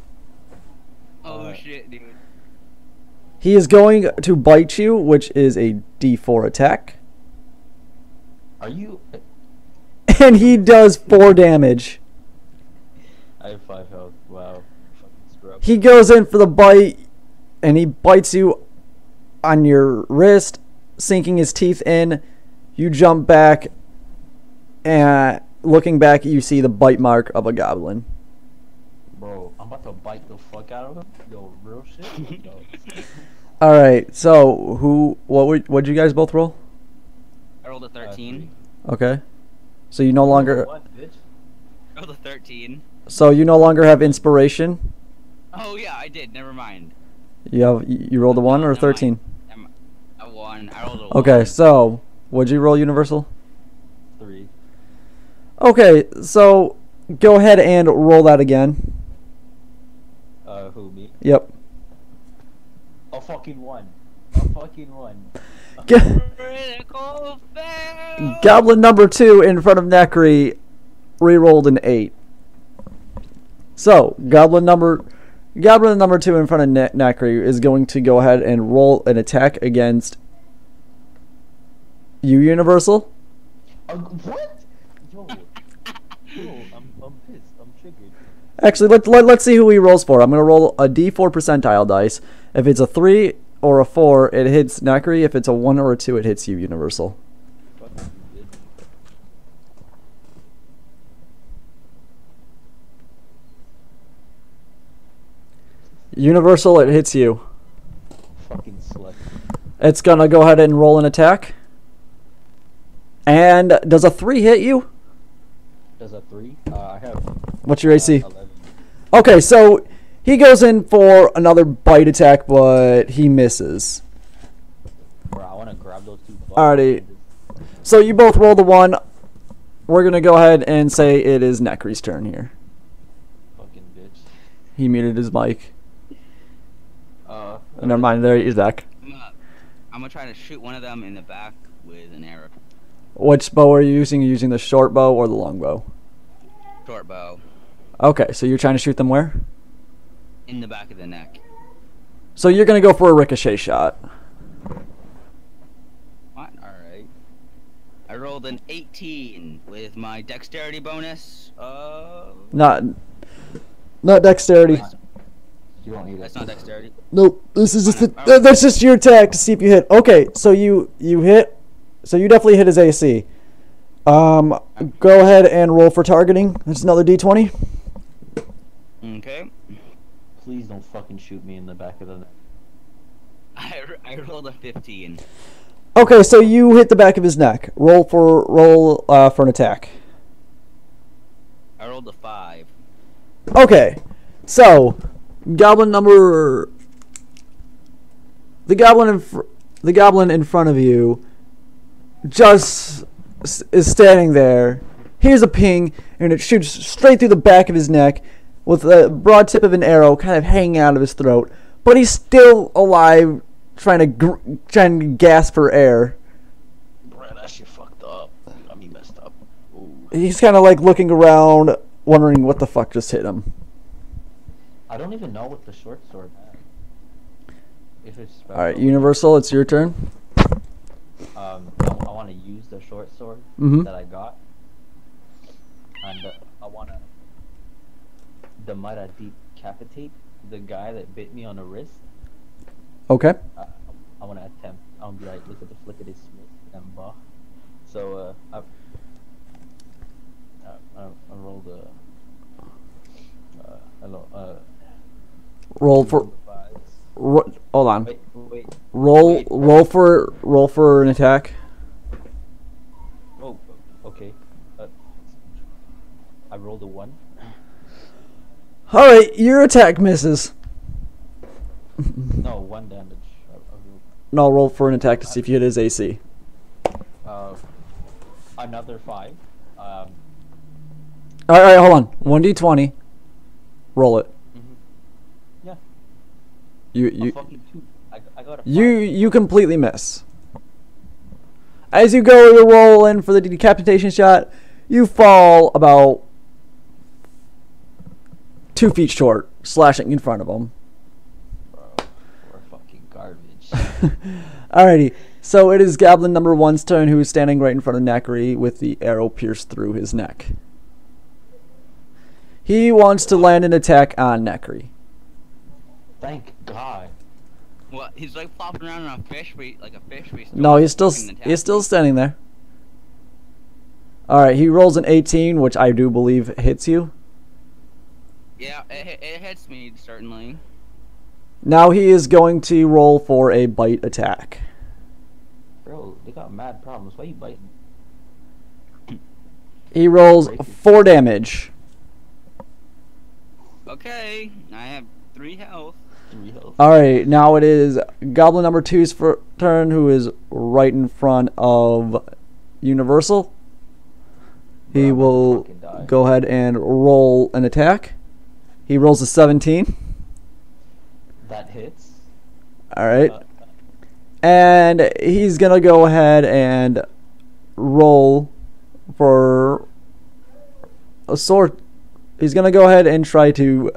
Oh shit, dude. He is going to bite you, which is a D4 attack. Are you? And he does 4 damage. I have 5 health. Wow. Fucking scrub. He goes in for the bite, and he bites you on your wrist, sinking his teeth in. You jump back, and looking back, you see the bite mark of a goblin. Bro, I'm about to bite the fuck out of him. Yo, real shit. Yo. All right, so what'd you guys both roll? I rolled a 13. Okay, so you no longer What, bitch? I rolled a 13. have inspiration. Oh yeah, I did. Never mind. You rolled a 1 or a Never 13? mind. A 1. I rolled a 1. Okay, so what'd you roll, Universal? 3. Okay, so go ahead and roll that again. Who, me? Yep. A fucking 1. A fucking 1. Critical fail. Goblin number 2 in front of Neckery re-rolled an 8. So Goblin number 2 in front of Neckery is going to go ahead and roll an attack against you, Universal. What? Yo, I'm pissed. I'm triggered. Actually, let's see who he rolls for. I'm going to roll a D4 percentile dice. If it's a 3 or a 4, it hits Neckery. If it's a 1 or a 2, it hits you, Universal. Fucking bitch. Universal, it hits you. Fucking slut. It's going to go ahead and roll an attack. And does a 3 hit you? Does a 3? I have. What's your AC? 11. Okay, so he goes in for another bite attack, but he misses. Bro, I want to grab those 2 buttons. Alrighty. and just- So you both rolled a 1. We're going to go ahead and say it is Neckery's turn here. Fucking bitch. He muted his mic. Never mind. There, your deck. I'm gonna try to shoot one of them in the back with an arrow. Which bow are you using? Are you using the short bow or the long bow? Short bow. Okay, so you're trying to shoot them where? In the back of the neck. So you're gonna go for a ricochet shot. What? Alright. I rolled an 18 with my dexterity bonus. Not dexterity. You don't need it. That's not dexterity. Nope. This is just Alright. that's just your attack to see if you hit. Okay, so you hit. So you definitely hit his AC. Go ahead and roll for targeting. That's another D20. Okay. Please don't fucking shoot me in the back of the neck. I rolled a 15. Okay, so you hit the back of his neck. Roll for an attack. I rolled a 5. Okay, so goblin number. The goblin in front of you just is standing there. Here's a ping, and it shoots straight through the back of his neck with the broad tip of an arrow kind of hanging out of his throat. But he's still alive, trying to gasp for air. Bro, that shit fucked up. I mean, messed up. Ooh. He's kind of like looking around, wondering what the fuck just hit him. I don't even know what the short sword has. If it's special. Alright, Universal, it's your turn. I want to use the short sword Mhm. that I got. And I want to decapitate the guy that bit me on the wrist. Okay. I want to attempt. I want to be like, look at the flick of this Smith and bah. So I rolled Roll for. Hold on. Wait. Roll for an attack. Oh, okay. I rolled a 1. All right, your attack misses. No, 1 damage. No, roll for an attack to see if you hit his AC. Another 5. All right, hold on. 1d20. Roll it. Yeah. You Fucking 2. I got a 5. you completely miss. As you go to roll in for the decapitation shot, you fall about 2 feet short, slashing in front of him. Bro, we're fucking garbage. Alrighty, so it is Goblin number 1's turn, who is standing right in front of Nakri with the arrow pierced through his neck. He wants to land an attack on Nakri. Thank God. What? He's like flopping around on a fish, like a fish. No, he's still standing there. Alright, he rolls an 18, which I do believe hits you. Yeah, it hits me, certainly. Now he is going to roll for a bite attack. Bro, they got mad problems. Why you biting? He rolls 4 damage. Okay, I have 3 health. 3 health. Alright, now it is Goblin number 2's turn, who is right in front of Universal. He Bro, will fucking die. go ahead and roll an attack. He rolls a 17. That hits. Alright. And he's going to go ahead and roll for a sword. He's going to go ahead and try to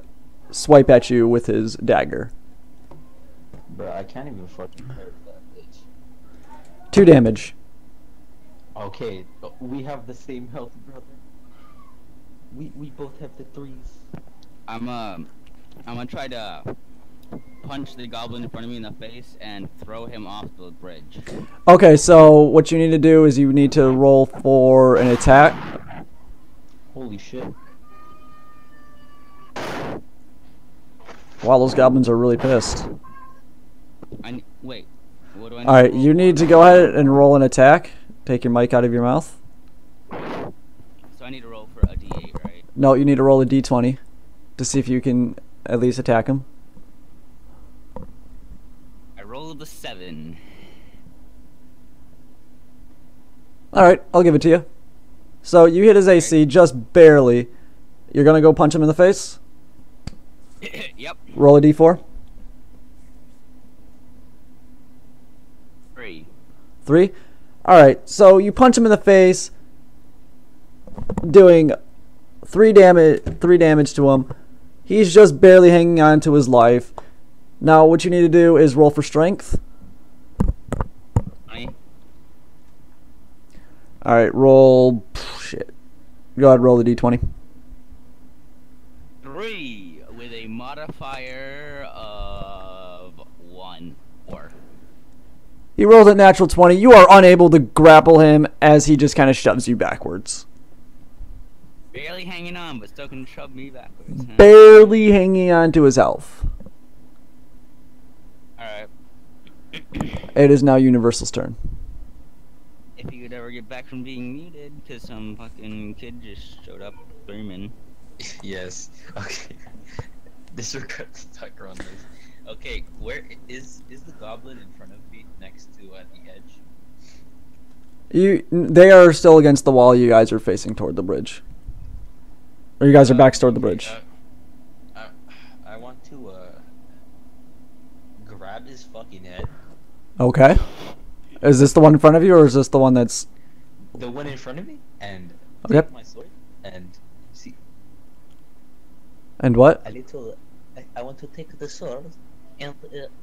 swipe at you with his dagger. Bro, I can't even fucking hurt that bitch. 2 damage. Okay, we have the same health, brother. We both have the 3s. I'm gonna try to punch the goblin in front of me in the face and throw him off the bridge. Okay, so what you need to do is you need to roll for an attack. Holy shit. Wow, those goblins are really pissed. Wait, what do I need? Alright, you need to go ahead and roll an attack. Take your mic out of your mouth. So I need to roll for a d8, right? No, you need to roll a d20 to see if you can at least attack him. I rolled a 7. Alright, I'll give it to you. So you hit his AC just barely. You're gonna go punch him in the face? Yep. Roll a d4. 3? Alright, so you punch him in the face, doing 3 damage to him. He's just barely hanging on to his life. Now what you need to do is roll for strength. 20. Alright, roll... shit. Go ahead, roll the d20. 3 with a modifier of 1 or. He rolls a natural 20. You are unable to grapple him as he just kind of shoves you backwards. Barely hanging on, but still can shove me backwards. Huh? Barely hanging on to his health. Alright. It is now Universal's turn. If you could ever get back from being muted, because some fucking kid just showed up screaming. Yes. Okay. Disregard the tiger on this. Okay, where is the goblin in front of me next to the edge? They are still against the wall. You guys are facing toward the bridge. Or you guys are backs toward the bridge. I want to grab his fucking head. Okay. Is this the one in front of you, or is this the one that's... The one in front of me, and Okay. take my sword and see And what? A little. I want to take the sword and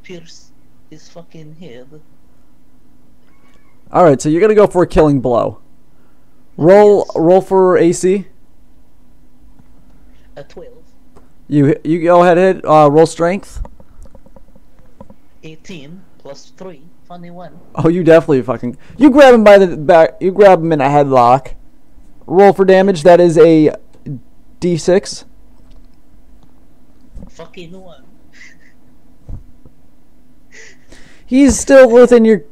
pierce his fucking head. Alright, so you're going to go for a killing blow. Roll for AC. A 12, You go ahead and hit. Roll strength. 18 plus 3, funny one. Oh, you definitely fucking... You grab him by the back. You grab him in a headlock. Roll for damage. That is a D6. Fucking one. He's still within your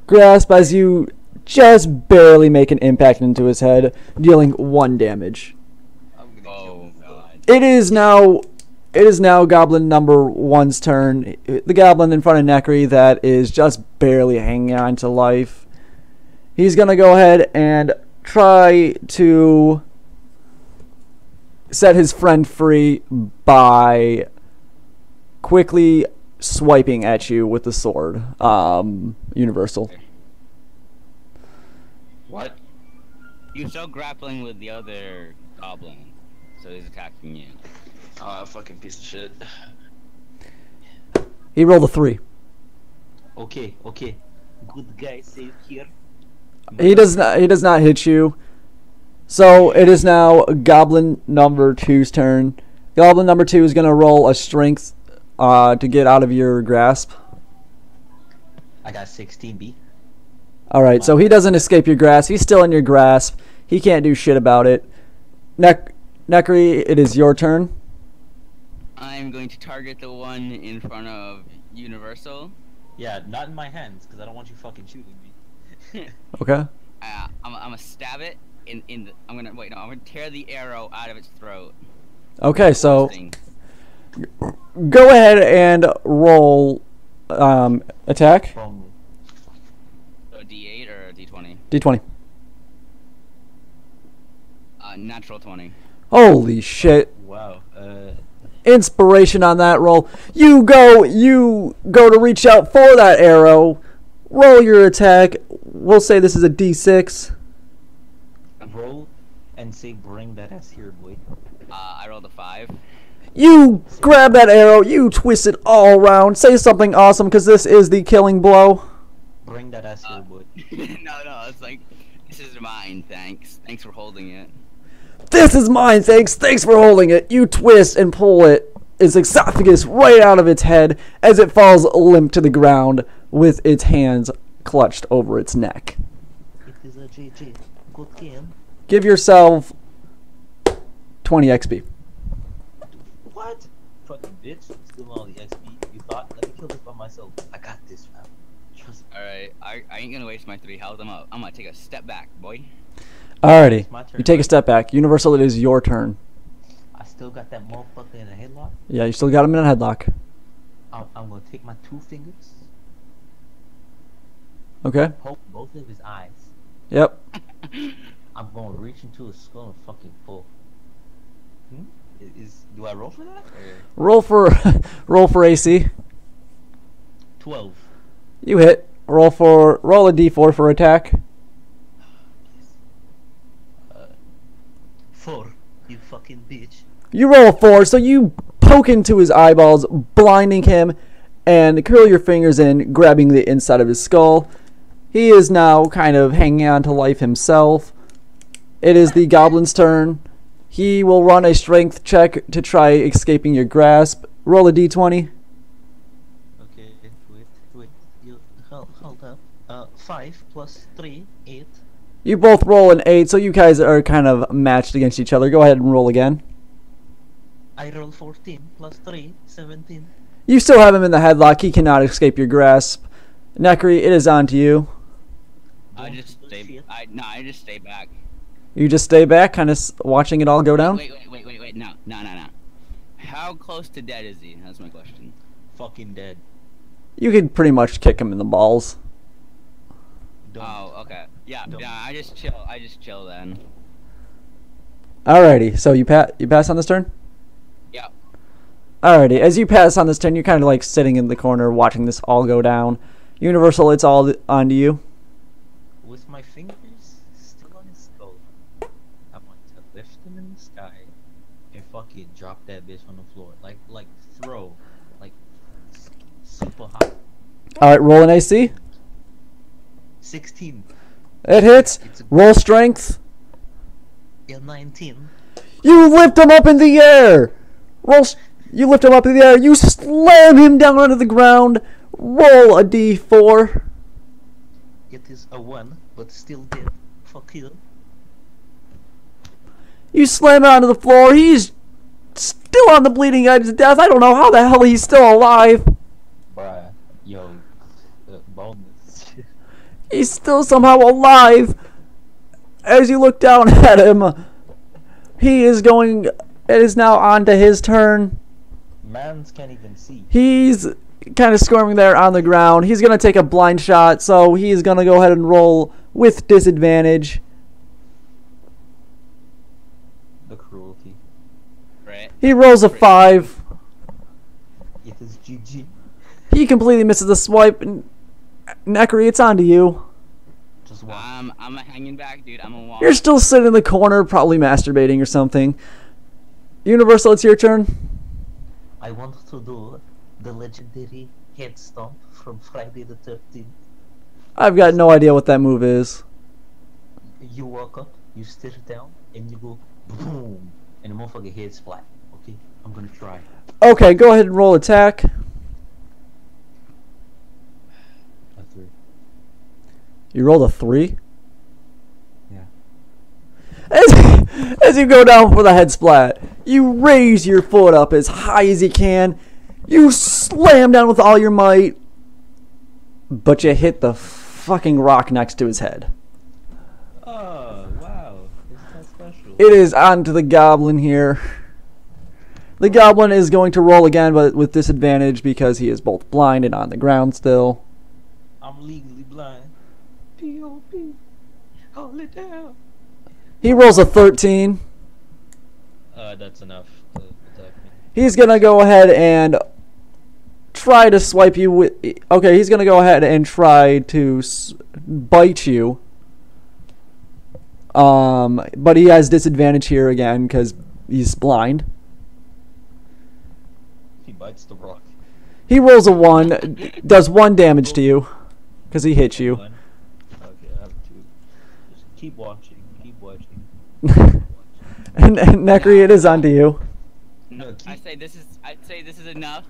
grasp as you just barely make an impact into his head, dealing 1 damage. I'm gonna kill him. God. It is now Goblin number 1's turn. The Goblin in front of Necri that is just barely hanging on to life. He's gonna go ahead and try to set his friend free by quickly swiping at you with the sword. Universal. What? You're still grappling with the other goblin, so he's attacking you. Oh, fucking piece of shit. He rolled a 3. Okay. Good guy saved here. He does not hit you. So it is now Goblin number 2's turn. Goblin number 2 is gonna roll a strength to get out of your grasp. I got 16B. Alright, so he doesn't escape your grasp. He's still in your grasp. He can't do shit about it. Necri, it is your turn. I'm going to target the one in front of Universal. Yeah, not in my hands, because I don't want you fucking shooting me. Okay. I'm gonna stab it in the. I'm gonna tear the arrow out of its throat. Okay, so Thing. go ahead and roll attack. From So D8 or D20? D20. Natural 20. Holy shit. wow. Inspiration on that roll. You go to reach out for that arrow. Roll your attack. We'll say this is a D6. Roll and say, bring that ass here, boy. I rolled a 5. You grab that arrow. You twist it all around. Say something awesome, because this is the killing blow. Bring that ass here, boy. no, it's like, this is mine, thanks. Thanks for holding it. This is mine, thanks. Thanks for holding it. You twist and pull its esophagus right out of its head as it falls limp to the ground with its hands clutched over its neck. It is a GG. Good game. Give yourself 20 XP. What? Fucking bitch. Stealing all the XP. You thought? Let me kill this by myself. I got this, fam. Trust me. Alright, I ain't gonna waste my 3 health. I'm gonna take a step back, boy. Alrighty. It's my turn, You take a right? step back. Universal, it is your turn. I still got that motherfucker in a headlock. Yeah, you still got him in a headlock. I'm gonna take my 2 fingers, Okay. poke both of his eyes. Yep. I'm gonna reach into his skull and fucking pull. Do I roll for that? Roll for AC. 12. You hit. Roll a d4 for attack. 4, you fucking bitch. You roll a 4, so you poke into his eyeballs, blinding him, and curl your fingers in, grabbing the inside of his skull. He is now kind of hanging on to life himself. It is the goblin's turn. He will run a strength check to try escaping your grasp. Roll a d20. Okay, wait. You hold up. 5 plus 3, 8. You both roll an 8, so you guys are kind of matched against each other. Go ahead and roll again. I roll 14 plus 3, 17. You still have him in the headlock. He cannot escape your grasp. Necri, it is on to you. I just stay back. You just stay back, kind of watching it all go down? Wait. No. How close to dead is he? That's my question. Fucking dead. You could pretty much kick him in the balls. Don't. Oh, okay. Yeah, Don't. I just chill then. Alrighty, so you pass on this turn? Yeah. Alrighty, as you pass on this turn, you're kind of like sitting in the corner watching this all go down. Universal, it's all on to you. With my fingers still on his skull, I want to lift him in the sky and fucking drop that bitch on the floor. Like throw. Like super high. Alright, roll an AC. 16. It hits. It's a Roll strength. 19. You lift him up in the air. You lift him up in the air. You slam him down onto the ground. Roll a d4. It is a 1, but still dead. Fuck you. You slam him onto the floor. He's still on the bleeding edge of death. I don't know how the hell he's still alive. Bruh. Yo. Bonus. He's still somehow alive. As you look down at him, it is now on to his turn. Mans can't even see. He's kind of squirming there on the ground. He's going to take a blind shot, so he's going to go ahead and roll with disadvantage. The cruelty. Right. He rolls a 5. It is GG. He completely misses the swipe. Necri, it's on to you. Just one. I'm a hanging back, dude. I'm a walk. You're still sitting in the corner, probably masturbating or something. Universal, it's your turn. I want to do the legendary head stomp from Friday the 13th. I've got no idea what that move is. You walk up, you stare down, and you go boom, and the motherfucker head's flat. Okay, I'm gonna try. Okay, go ahead and roll attack. A 3. You rolled a 3? Yeah. As you go down for the head splat, you raise your foot up as high as you can. You slam down with all your might, but you hit the fucking rock next to his head. Oh, wow. Isn't that special? It is on to the goblin here. The goblin is going to roll again, but with disadvantage because he is both blind and on the ground still. I'm legally blind. P.O.P. Hold it down. He rolls a 13. That's enough to attack me. He's going to go ahead and try to swipe you with... Okay, he's going to go ahead and try to bite you. But he has disadvantage here again because he's blind. He bites the rock. He rolls a 1, does 1 damage to you because he hits you. One. Okay, I have 2. Just keep watching. Keep watching. And Necri, it is on to you. No, I'd say this is enough,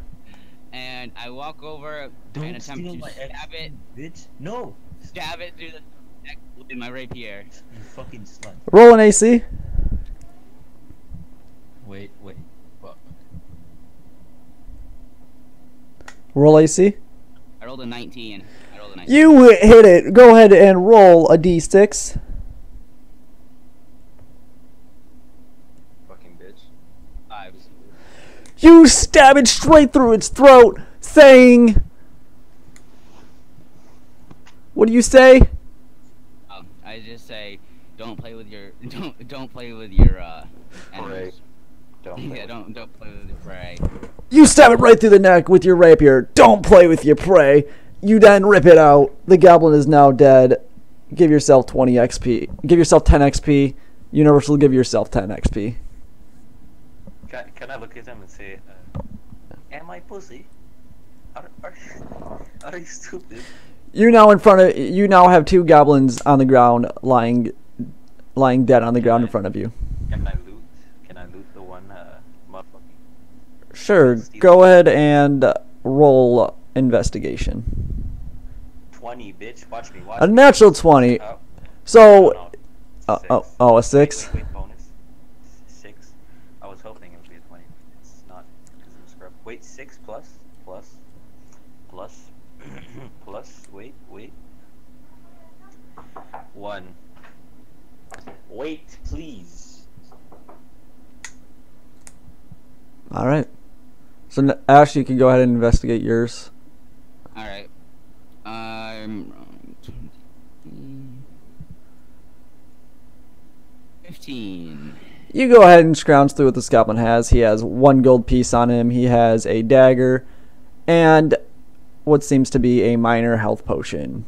and I walk over and Don't attempt steal to my stab it, bitch. No. stab it through the neck with my rapier. You fucking slut. Roll an AC. Wait. Fuck. Roll AC. I rolled a 19. You hit it. Go ahead and roll a d6. Fucking bitch. 5. You stab it straight through its throat, saying... What do you say? I just say, don't play with your don't play with your enemies. Yeah, don't play with your prey. You stab it right through the neck with your rapier. Don't play with your prey. You then rip it out. The goblin is now dead. Give yourself 20 XP. Give yourself 10 XP. Universal, give yourself 10 XP. Can I look at him and say, am I pussy? Are you stupid? You now in front of you now have 2 goblins on the ground lying dead on the ground in front of you. Can I loot? Can I loot the one motherfucking? Sure, go ahead and roll investigation. 20, bitch. Watch me. Watch A me. natural 20. Oh, So, no, a 6. Wait, bonus. 6. I was hoping it would be a 20. It's not because I'm a scrub. Wait, 6 plus. Wait. 1. Wait, please. All right. So Ash, you can go ahead and investigate yours. All right. I'm 15. You go ahead and scrounge through what this goblin has. He has 1 gold piece on him. He has a dagger and what seems to be a minor health potion.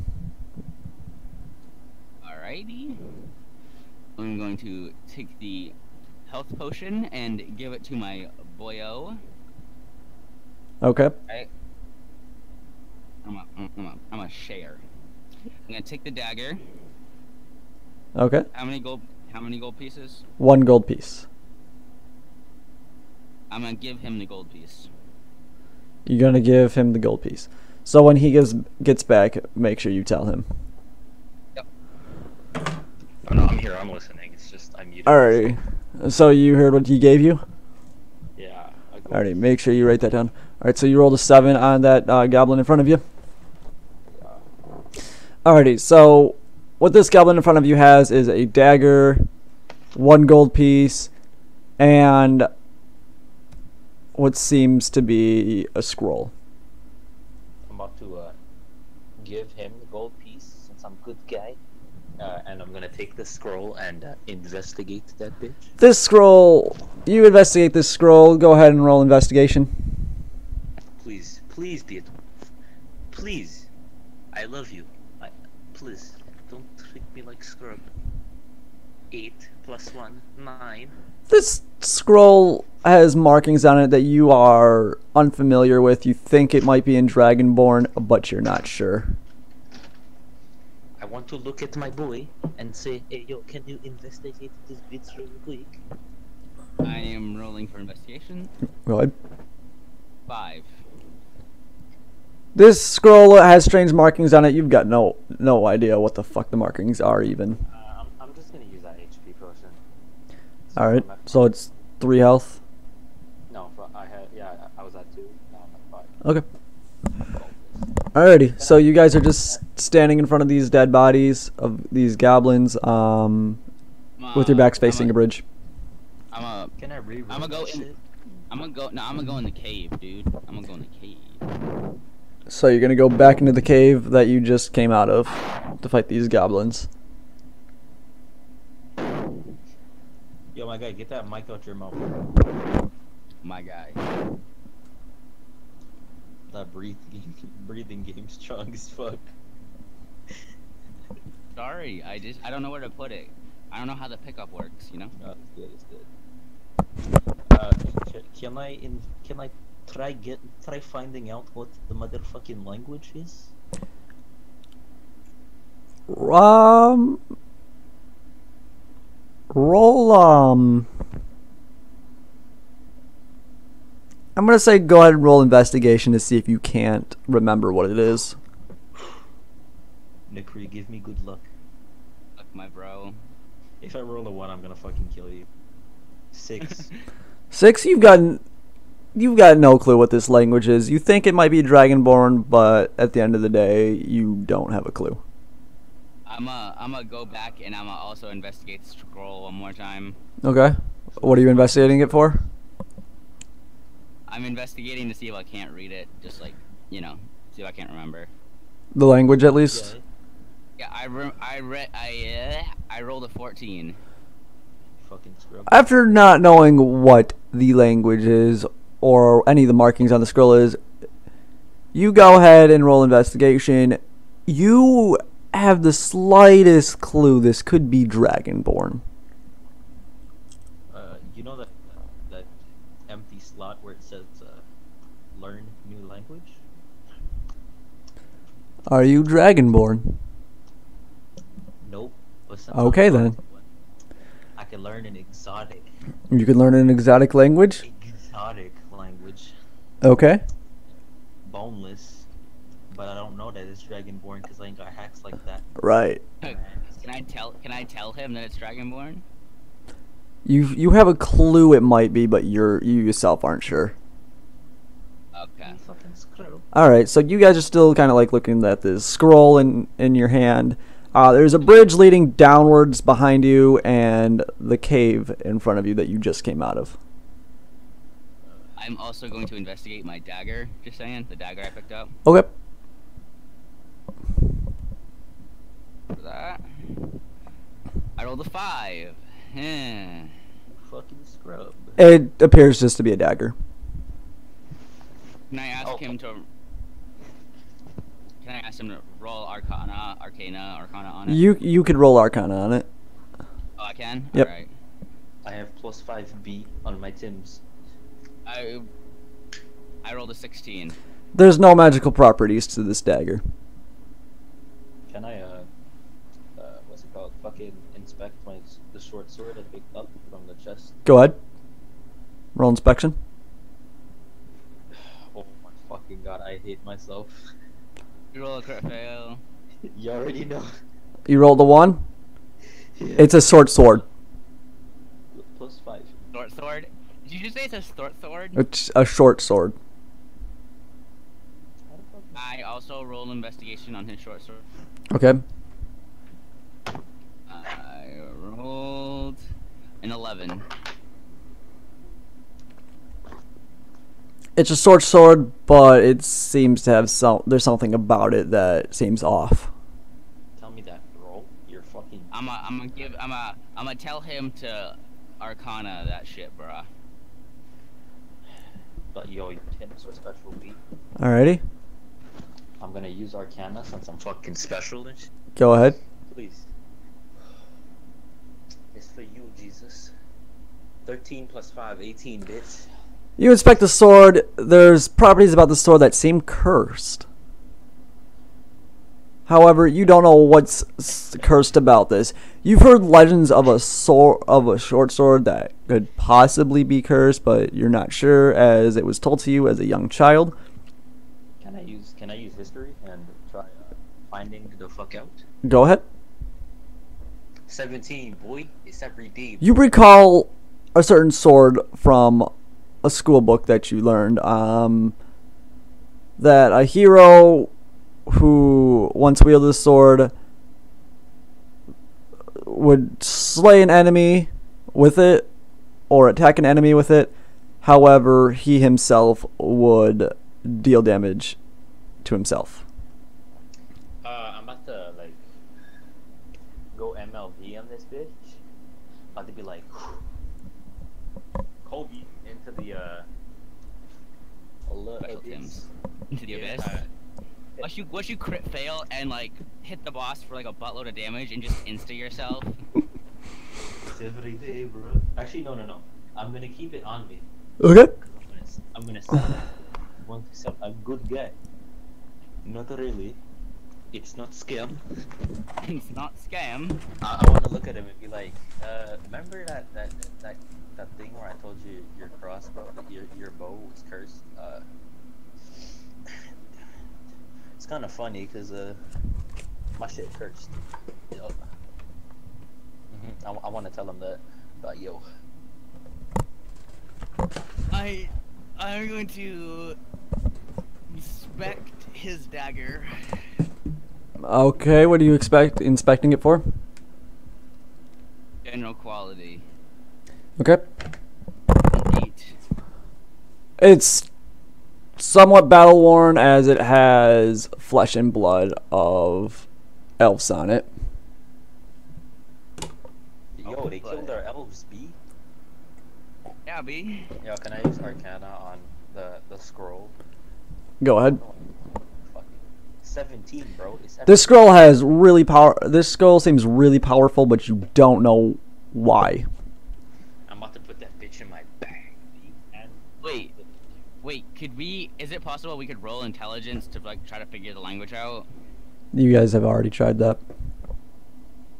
Alrighty. I'm going to take the health potion and give it to my boyo. Okay. Right. I'm a share. I'm gonna take the dagger. Okay. How many gold pieces? 1 gold piece. I'm gonna give him the gold piece. You're gonna give him the gold piece. So when he gets back, make sure you tell him. Yep. Oh no, I'm here. I'm listening. It's just I'm muted. Alrighty. So you heard what he gave you? Yeah. Alrighty. Make sure you write that down. Alright. So you rolled a 7 on that goblin in front of you. Alrighty. So what this goblin in front of you has is a dagger, 1 gold piece, and what seems to be a scroll. I'm about to give him the gold piece since I'm a good guy. And I'm gonna take the scroll and investigate that bitch. This scroll, you investigate this scroll. Go ahead and roll investigation. Please be a... Please. I love you. Please. Don't treat me like scrub. 8 plus 1, 9. This scroll has markings on it that you are unfamiliar with. You think it might be in Dragonborn, but you're not sure. I want to look at my boy and say, hey, yo, can you investigate this bitch real quick? I am rolling for investigation. Go ahead. 5. This scroll has strange markings on it. You've got no idea what the fuck the markings are even. I'm just gonna use that HP potion. Alright, so it's 3 health. No, I was at 2. Now I'm at 5. Okay. Alrighty, so you guys are just standing in front of these dead bodies of these goblins, with your backs facing a bridge. Can I reroll I'm gonna go that in. shit? I'm gonna go in the cave, dude. I'm gonna go in the cave. So you're gonna go back into the cave that you just came out of to fight these goblins. Yo, my guy, get that mic out your mouth. My guy. That breathing game's strong as fuck. Sorry, I don't know where to put it. I don't know how the pickup works, you know? Oh, it's good. Can I try finding out what the motherfucking language is? Roll, I'm gonna say go ahead and roll investigation to see if you can't remember what it is. Nikri, give me good luck. Fuck my bro. If I roll a 1, I'm gonna fucking kill you. 6. 6, you've got no clue what this language is. You think it might be Dragonborn, but at the end of the day, you don't have a clue. I'm gonna go back and I'm gonna also investigate the scroll one more time. Okay. What are you investigating it for? I'm investigating to see if I can't read it, just like, you know, see if I can't remember. The language, at least? Yeah, I rolled a 14. Fucking scrub. After not knowing what the language is, or any of the markings on the scroll is, You go ahead and roll investigation. You have the slightest clue this could be Dragonborn. You know that empty slot where it says learn new language? Are you Dragonborn? Nope. But Okay, then. I can learn an exotic You can learn an exotic language? language. Okay. Boneless. But I don't know that it's Dragonborn because I ain't got hacks like that. Right. Can I tell him that it's Dragonborn? You have a clue it might be, but you yourself aren't sure. Okay. Fucking screw. Alright, so you guys are still kind of like looking at this scroll in your hand. There's a bridge leading downwards behind you and the cave in front of you that you just came out of. I'm also going to investigate my dagger. Just saying, the dagger I picked up. Okay. For that, I rolled a 5. Fucking scrub. It appears just to be a dagger. Can I ask him to? Can I ask him to roll Arcana on it? You could roll Arcana on it. Oh, I can. Yep. All right. I have plus 5B on my Tims. I rolled a 16. There's no magical properties to this dagger. Can I what's it called? Fucking inspect the short sword I picked up from the chest. Go ahead. Roll inspection. Oh my fucking god, I hate myself. You roll a crit fail. You already know. You rolled a 1. Yeah. It's a short sword. Plus 5. Short sword. Did you just say it's a short sword? It's a short sword. I also rolled investigation on his short sword. Okay. I rolled an 11. It's a short sword, but it seems to have there's something about it that seems off. Tell me that, bro. You're fucking. I'm gonna tell him to Arcana that shit, bruh. But yo, your Tims are special beat. Alrighty. I'm gonna use Arcana since I'm fucking special and shit. Go ahead. Please. It's for you, Jesus. 13 plus 5, 18 bits. You inspect the sword. There's properties about the sword that seem cursed. However, you don't know what's cursed about this. You've heard legends of a short sword that could possibly be cursed, but you're not sure, as it was told to you as a young child. Can I use history and try finding the fuck out? Go ahead. 17, boy. It's every day. You recall a certain sword from a school book that you learned. That a hero who once wielded a sword would slay an enemy with it or attack an enemy with it. However, he himself would deal damage to himself. I'm about to like go MLB on this bitch. About to be like Kobe into the Special Tims. Into the Yeah. abyss. Once you crit fail and like hit the boss for like a buttload of damage and just insta yourself. It's every day, bro. Actually, no. I'm gonna keep it on me. Okay. I'm gonna say I'm a good guy. Not really. It's not scam. It's not scam. I want to look at him and be like, remember that thing where I told you your crossbow, your bow was cursed? It's kind of funny because my shit cursed. Yup. I want to tell him that, but yo. I'm going to inspect his dagger. Okay, what do you inspecting it for? General quality. Okay. 8. It's somewhat battle worn, as it has flesh and blood of elves on it. Yo, they killed our elves, B. Yeah, B. Yo, can I use Arcana on the scroll? Go ahead. Fucking 17, bro. It's This scroll has really This scroll seems really powerful, but you don't know why. I'm about to put that bitch in my bag. And Wait, could we? Is it possible we could roll intelligence to like try to figure the language out? You guys have already tried that.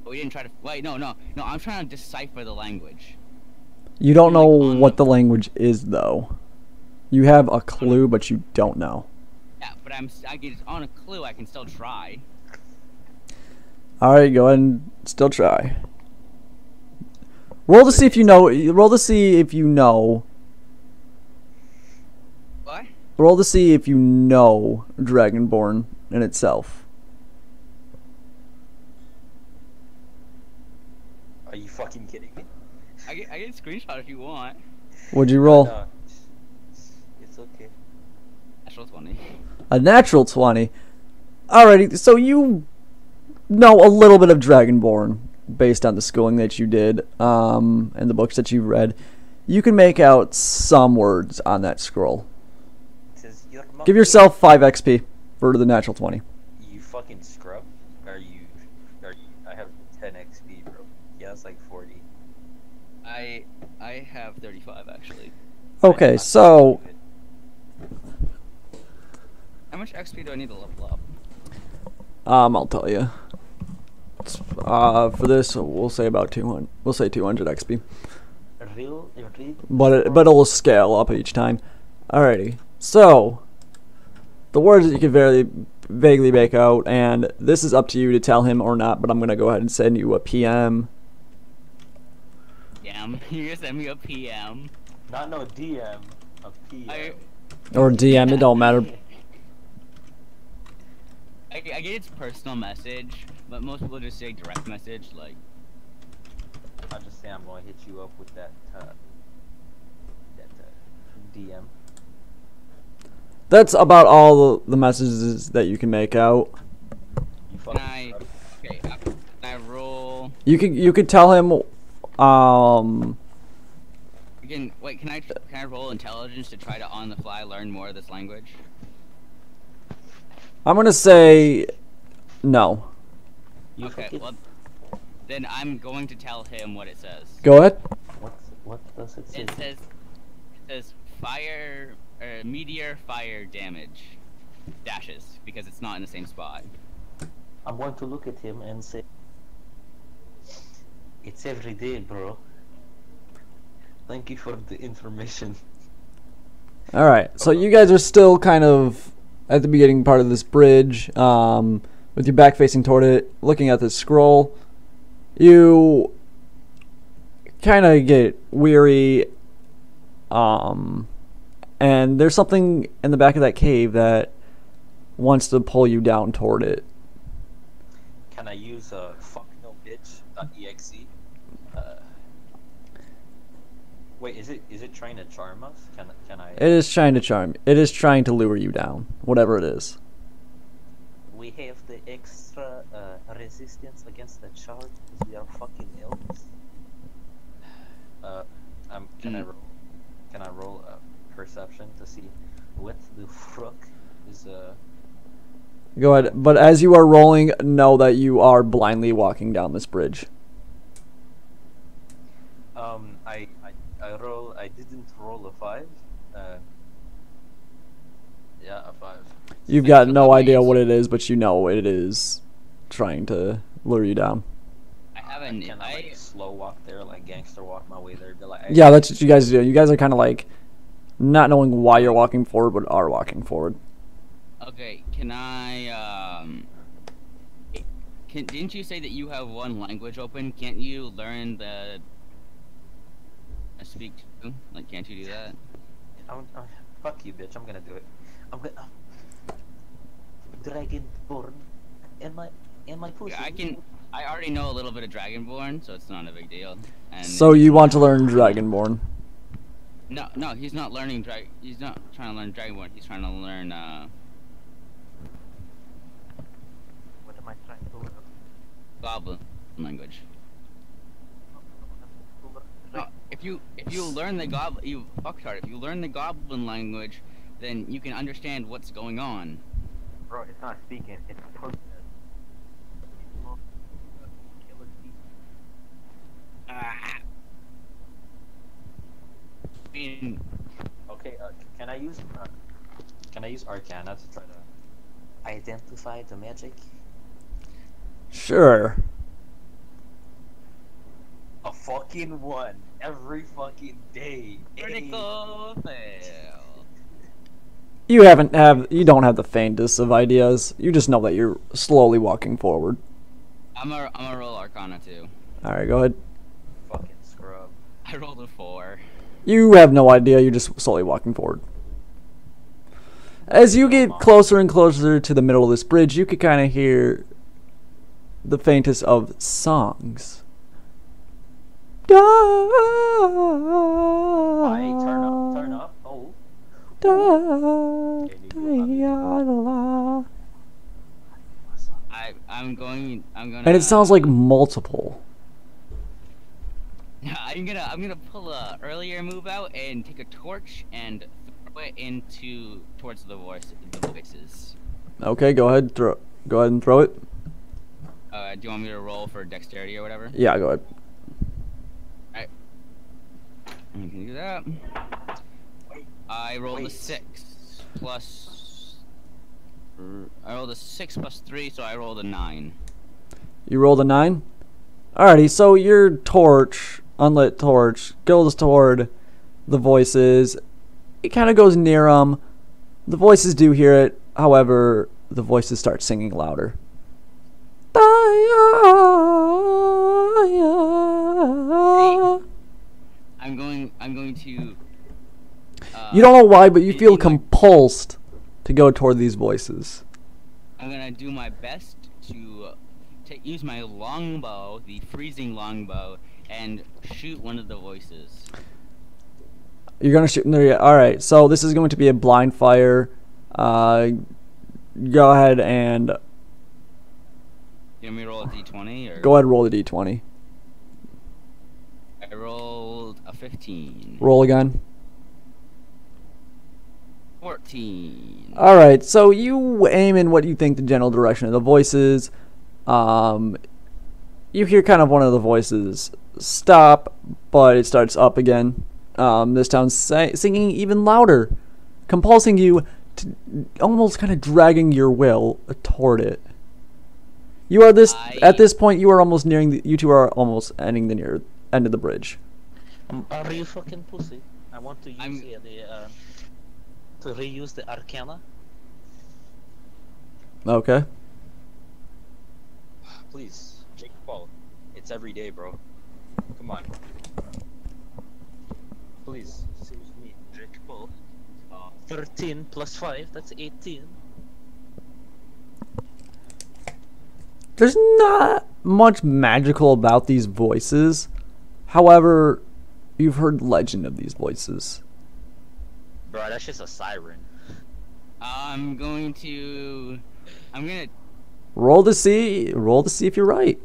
We didn't try to. Wait, no. I'm trying to decipher the language. You don't know Like, what the language is, though. You have a clue, but you don't know. Yeah, but I get on a clue. I can still try. All right, go ahead and still try. Roll to see if you know. Roll to see if you know. What? Roll to see if you know Dragonborn in itself. are you fucking kidding me? I can screenshot if you want. What'd you roll? No, it's okay. Natural 20. A natural 20. Alrighty, so you know a little bit of Dragonborn based on the schooling that you did, and the books that you've read. You can make out some words on that scroll. It says, "Your Give monkey." yourself 5 XP for the natural 20. You fucking scrub? Are you? I have 10 XP, bro. Yeah, it's like 40. I have 35 actually. Okay, so How much XP do I need to level up? I'll tell you. For this, we'll say about 200. We'll say 200 XP, Real? but it'll scale up each time. Alrighty. So the words that you can very vaguely make out, and this is up to you to tell him or not. But I'm gonna go ahead and send you a PM. Damn, you're gonna send me a PM. Not no DM, a PM. Or DM. It don't matter. I get its personal message, but most people just say direct message, like. I'll just say I'm gonna hit you up with that DM. That's about all the messages that you can make out. You Can fucking I? scrub. Okay, can I roll? You could tell him. Wait, can I roll intelligence to try to on the fly learn more of this language? I'm gonna say no. You Okay, fucking- well, then I'm going to tell him what it says. Go ahead. What does it say? It says fire, meteor fire damage, dashes, because it's not in the same spot. I'm going to look at him and say, "It's every day, bro. Thank you for the information." All right. So you guys are still kind of at the beginning part of this bridge, with your back facing toward it, looking at this scroll. You kind of get weary, and there's something in the back of that cave that wants to pull you down toward it. Can I use fuck no bitch.exe? Wait, is it trying to charm us? Can I? It is trying to charm. It is trying to lure you down, whatever it is. We have the extra resistance against the charge because we are fucking elves. Can I roll? Can I roll a perception to see what the fuck is Go ahead. But as you are rolling, know that you are blindly walking down this bridge. I didn't roll a 5. Yeah, a 5. You've got no idea what it is, but you know it is trying to lure you down. I haven't. Can I like slow walk there, like gangster walk my way there? Be like, "Hey, Yeah, that's what you guys do. You guys are kind of like not knowing why you're walking forward, but are walking forward. Okay, can I? Didn't you say that you have one language open? Can't you learn the? Speak to? Like, can't you do that? fuck you, bitch. I'm gonna do it. I'm gonna Dragonborn. Am I pussy? Yeah, I already know a little bit of Dragonborn, so it's not a big deal. And So you want to learn Dragonborn? No, he's not learning He's not trying to learn Dragonborn. He's trying to learn What am I trying to learn? Goblin language. No, if you learn the Goblin, if you learn the Goblin language, then you can understand what's going on. Bro, it's not speaking. It's posting. Ah. I mean, Okay, can I use Arcana to try to identify the magic? Sure. A fucking one every fucking day. critical fail. You don't have the faintest of ideas. You just know that you're slowly walking forward. I'm a roll Arcana too. All right, go ahead. Fucking scrub. I rolled a 4. You have no idea. You're just slowly walking forward. As you get closer and closer to the middle of this bridge, you could kind of hear the faintest of songs. Turn up. Oh. I'm gonna. And it sounds like multiple. I'm gonna pull a earlier move out and take a torch and throw it towards the voices. Okay, go ahead. Go ahead and throw it. Do you want me to roll for dexterity or whatever? Yeah, go ahead. Alright. You can do that. I rolled a 6 plus. I rolled a 6 plus 3, so I rolled a 9. You rolled a 9? Alrighty, so your torch, unlit torch, goes toward the voices. It kind of goes near them. The voices do hear it. However, the voices start singing louder. I'm going to. You don't know why, but you feel compulsed to go toward these voices. I'm gonna do my best to use my longbow, the freezing longbow, and shoot one of the voices. You're gonna shoot. No, yeah. All right. So this is going to be a blind fire. Go ahead and. You want me to roll a d20 or? Go ahead, roll the d20. I rolled a 15. Roll again. 14. All right. So you aim in what you think the general direction of the voices. You hear kind of one of the voices stop, but it starts up again. This time singing even louder, compulsing you to almost kind of dragging your will toward it. You are at this point. You are almost nearing. You two are almost ending the near end of the bridge. Are you fucking pussy? I want to use to reuse the Arcana. Okay. Please, Jake Paul. It's every day, bro. Come on. Please, save me, Jake Paul. 13 plus 5, that's 18. There's not much magical about these voices. However, you've heard legend of these voices. Bro, that's just a siren. I'm gonna roll to see if you're right.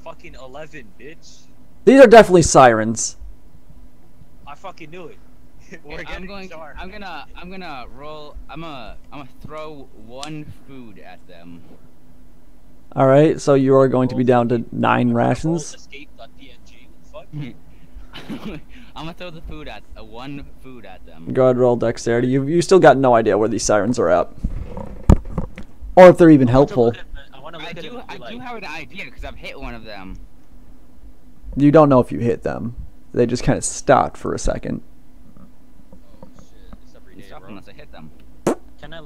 Fucking 11, bitch. These are definitely sirens. I fucking knew it. I'm gonna throw one food at them. All right, so you are going to be down to 9 rations. Escape.png. Fuck. I'm gonna throw the food at one food at them. Go ahead, roll dexterity. You still got no idea where these sirens are at, or if they're even helpful. I do have an idea because I've hit one of them. You don't know if you hit them. They just kind of stopped for a second. Oh shit, it's every day, Stop bro. unless I hit them. Can I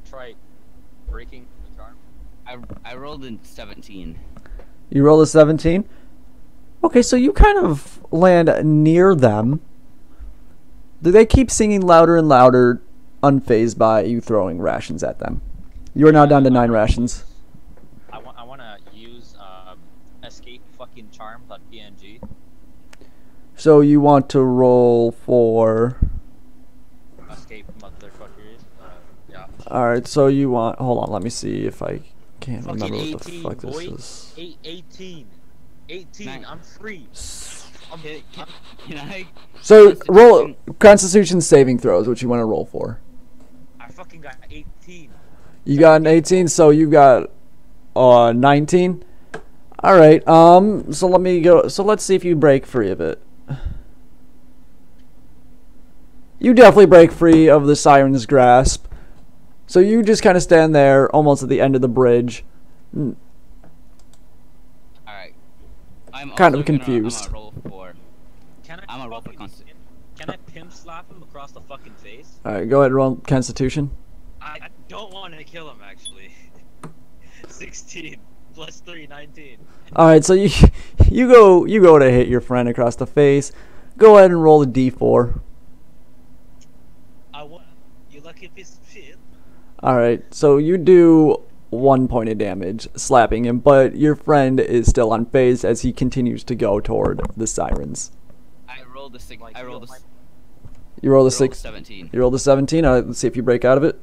Try breaking the charm? I rolled a 17. You roll a 17. Okay, so you kind of land near them. They keep singing louder and louder, unfazed by you throwing rations at them. You are now down to 9 rations. I want to use escape fucking charm.png. So you want to roll for... Escape motherfuckers. Yeah. Alright, so you want... Hold on, let me see if I can't Fucking remember what the 18, fuck boy. this is. 18. 18, Nice. I'm free. Can I? So roll Constitution- Constitution saving throws, which you want to roll for. I fucking got 18. You got an 18, so you got 19. All right. So let me go. So let's see if you break free of it. You definitely break free of the siren's grasp. So you just kind of stand there, almost at the end of the bridge. All right. I'm Kind of also gonna- confused. I'm gonna roll for. Can I I'm a roll for fucking- Constitution. Can I pimp slap him across the fucking face? All right, go ahead and roll Constitution. I don't want to kill him actually. 16 plus 3, 19. All right, so you you go to hit your friend across the face. Go ahead and roll a d4. I won. You lucky piece of shit. All right, so you do 1 point of damage slapping him, but your friend is still unfazed as he continues to go toward the sirens. I rolled a six. Like, I rolled a. heal s- You roll a rolled 6. 17. You rolled a 17. All right, let's see if you break out of it.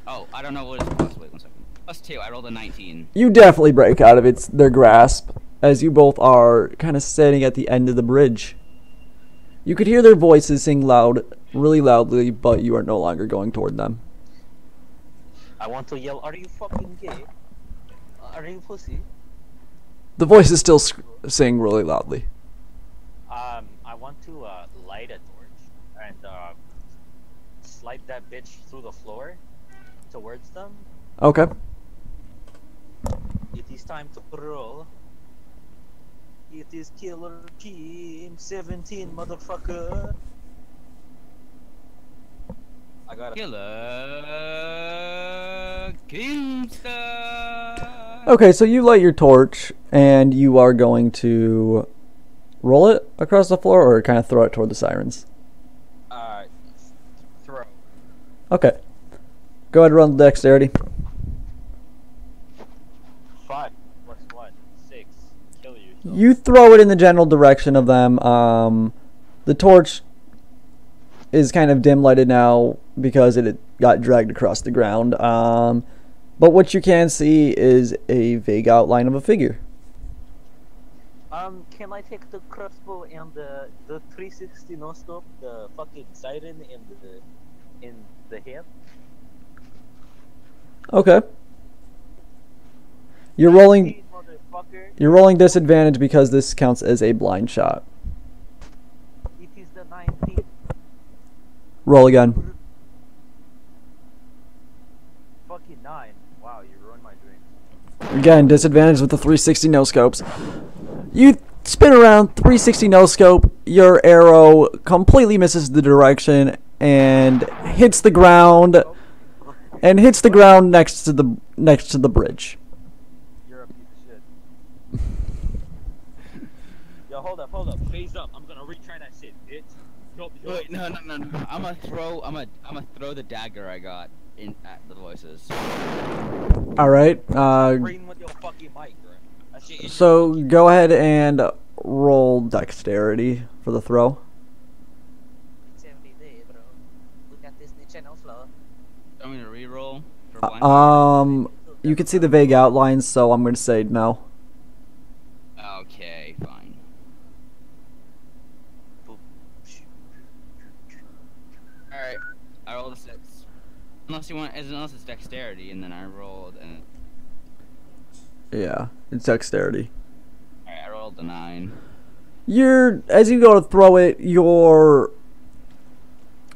Oh, I don't know what it's plus. Wait 1 second. Plus 2. I rolled a 19. You definitely break out of their grasp as you both are kind of standing at the end of the bridge. You could hear their voices sing really loudly, but you are no longer going toward them. I want to yell, are you fucking gay? Are you pussy? The voices still sing really loudly. I want to light a torch and slide that bitch through the floor towards them. Okay. It is time to roll. It is Killer Team 17, motherfucker. I got a Killer Kingstar. Okay, so you light your torch, and you are going to roll it across the floor, or kind of throw it toward the sirens. throw. Okay. Go ahead and run the dexterity. 5 plus 1, 6. Kill yourself. You throw it in the general direction of them. The torch is kind of dim lighted now because it got dragged across the ground. But what you can see is a vague outline of a figure. Can I take the crossbow and the 360 no scope, the fucking siren in the hand? Okay. You're rolling. 19, motherfucker. You're rolling disadvantage because this counts as a blind shot. It is the 19. Roll again. Fucking 9. Wow, you ruined my dreams. Again, disadvantage with the 360 no scopes. You spin around, 360 no scope. Your arrow completely misses the direction and hits the ground. And hits the ground next to the bridge. You're a piece of shit. Yo, hold up. Phase up. I'm gonna retry that shit, bitch. Yo, Wait, no. I'm gonna throw the dagger I got in at the voices. All right. Brain with your fucking mic, bro. That shit is So go ahead and roll dexterity for the throw. it's every day, bro. Look at this new channel flow. I'm gonna re-roll for blind. You can see the vague outlines, so I'm going to say no. Okay, fine. All right, I rolled a 6. Unless it's dexterity, and then I rolled and. Yeah, it's dexterity. All right, I rolled a 9. As you go to throw it, your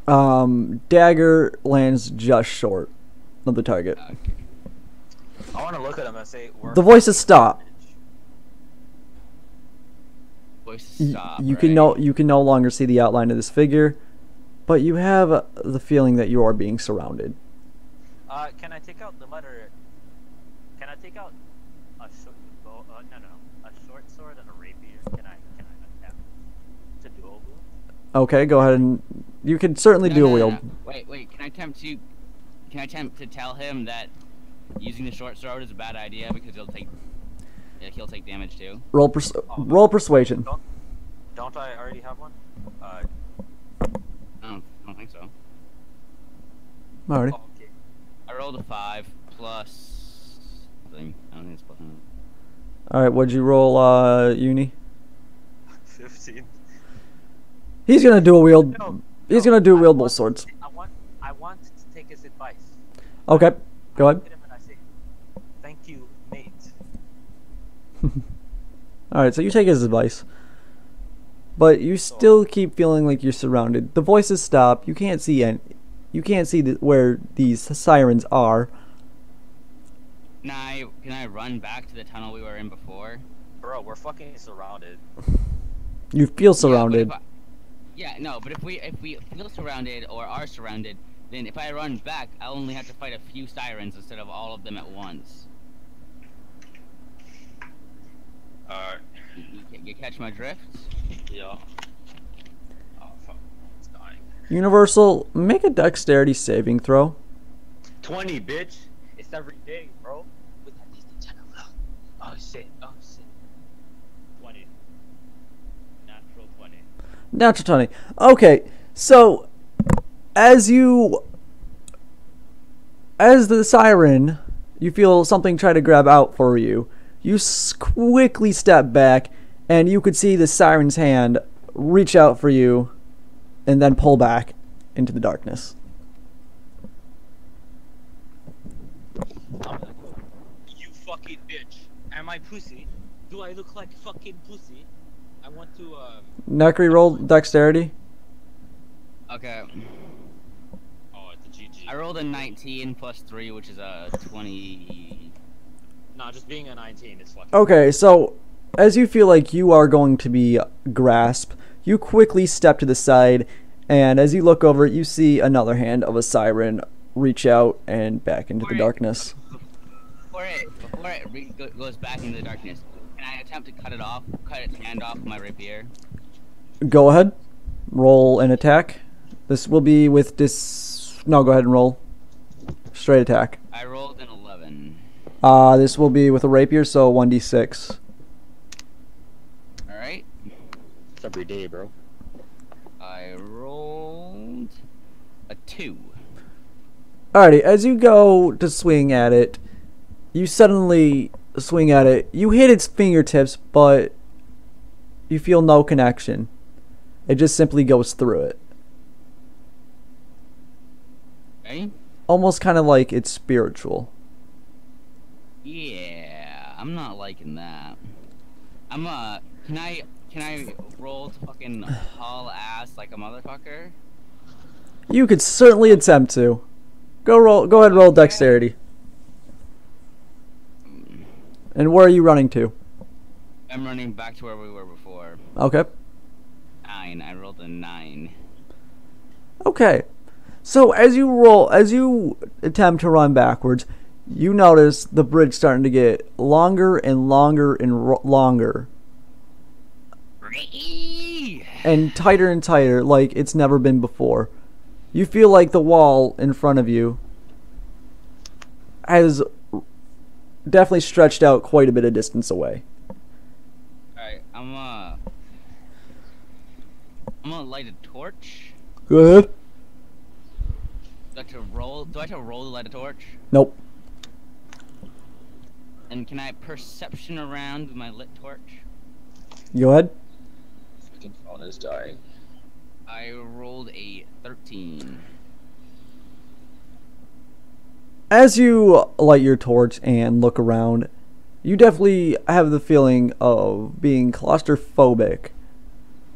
dagger lands just short of the target. Okay. I want to look at him and say, The voices stop. Voices stop. You right? can no longer see the outline of this figure, but you have the feeling that you are being surrounded. Can I take out the letter? Can I take out a short bow? A short sword and a rapier. Can I attempt to dual wield? Okay, go ahead and you can certainly dual wield. No. Wait. Can I attempt to tell him that using the short sword is a bad idea because he'll take damage too? Roll persuasion. Don't I already have one? I don't think so. Alrighty. Oh, okay. I rolled a 5 plus thing. I don't think it's plus. All right, what'd you roll, Uni? 15. He's gonna do a wield. No, He's no, gonna do I wield both want- swords. I want to take his advice. Okay, go I ahead. look at him and I say, "Thank you, mate." All right, so you take his advice, but you still keep feeling like you're surrounded. The voices stop. You can't see You can't see where these sirens are. Can I run back to the tunnel we were in before? Bro, we're fucking surrounded. You feel surrounded. But if we feel surrounded or are surrounded, then if I run back, I'll only have to fight a few sirens instead of all of them at once. You catch my drift? Yeah. Oh fuck, it's dying. Universal, make a dexterity saving throw. 20, bitch. It's every day, bro. Oh shit. 20. Natural 20. Natural 20. Okay, so as the siren, you feel something try to grab out for you. You quickly step back, and you could see the siren's hand reach out for you, and then pull back into the darkness. You fucking bitch. Am I pussy? Do I look like fucking pussy? I want to, Necri, roll dexterity. Okay. Oh, it's a GG. I rolled a 19 plus 3, which is a 20. Nah, just being a 19 is fucking. Okay, so as you feel like you are going to be grasped, you quickly step to the side, and as you look over, you see another hand of a siren reach out and back into the darkness. Before it goes back into the darkness, can I attempt to cut its hand off with my rapier? Go ahead. Roll an attack. This will be with No, go ahead and roll. Straight attack. I rolled an 11. This will be with a rapier, so 1d6. Alright. It's every day, bro. I rolled a 2. Alrighty, as you go to swing at it, you suddenly swing at it. You hit its fingertips, but you feel no connection. It just simply goes through it. Okay? Almost kind of like it's spiritual. Yeah, I'm not liking that. Can I roll to fucking haul ass like a motherfucker? You could certainly attempt to. Go ahead and roll dexterity. And where are you running to? I'm running back to where we were before. Okay. 9. I rolled a 9. Okay. So as you attempt to run backwards, you notice the bridge starting to get longer and longer and longer. And tighter, like it's never been before. You feel like the wall in front of you has definitely stretched out quite a bit of distance away. Alright, I'm gonna light a torch. Go ahead. Do I have to roll to light a torch? Nope. And can I perception around with my lit torch? Go ahead. Fucking phone is dying. I rolled a 13. As you light your torch and look around, you definitely have the feeling of being claustrophobic,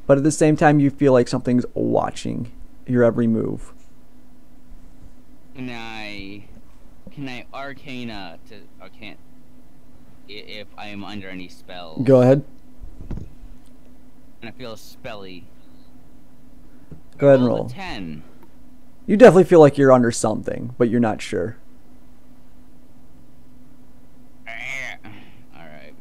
but at the same time you feel like something's watching your every move. Can I arcana if I am under any spells? Go ahead. And I feel spelly. Go ahead and I rolled roll. a 10. You definitely feel like you're under something, but you're not sure. Alright.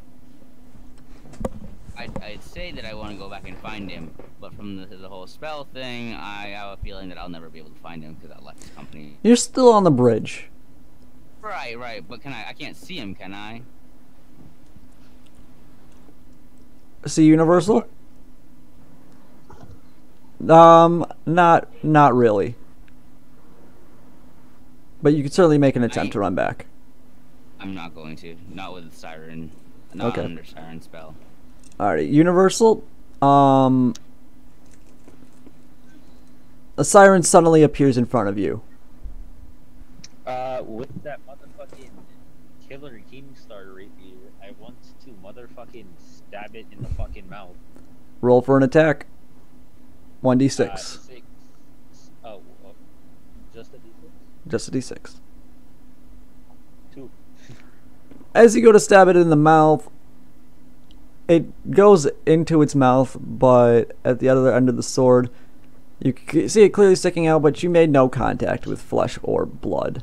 I'd say that I want to go back and find him, but from the whole spell thing, I have a feeling that I'll never be able to find him because I left his company. You're still on the bridge. Right, but I can't see him, can I? See Universal? Not really. But you could certainly make an attempt to run back. I'm not going to. Not with the siren. Not Okay. under siren spell. Alright, Universal, A siren suddenly appears in front of you. With that motherfucking killer Keemstar rapier, I want to motherfucking stab it in the fucking mouth. Roll for an attack. 1d6. 6. Oh, just a d6? Just a d6. 2. As you go to stab it in the mouth, it goes into its mouth, but at the other end of the sword, you can see it clearly sticking out, but you made no contact with flesh or blood.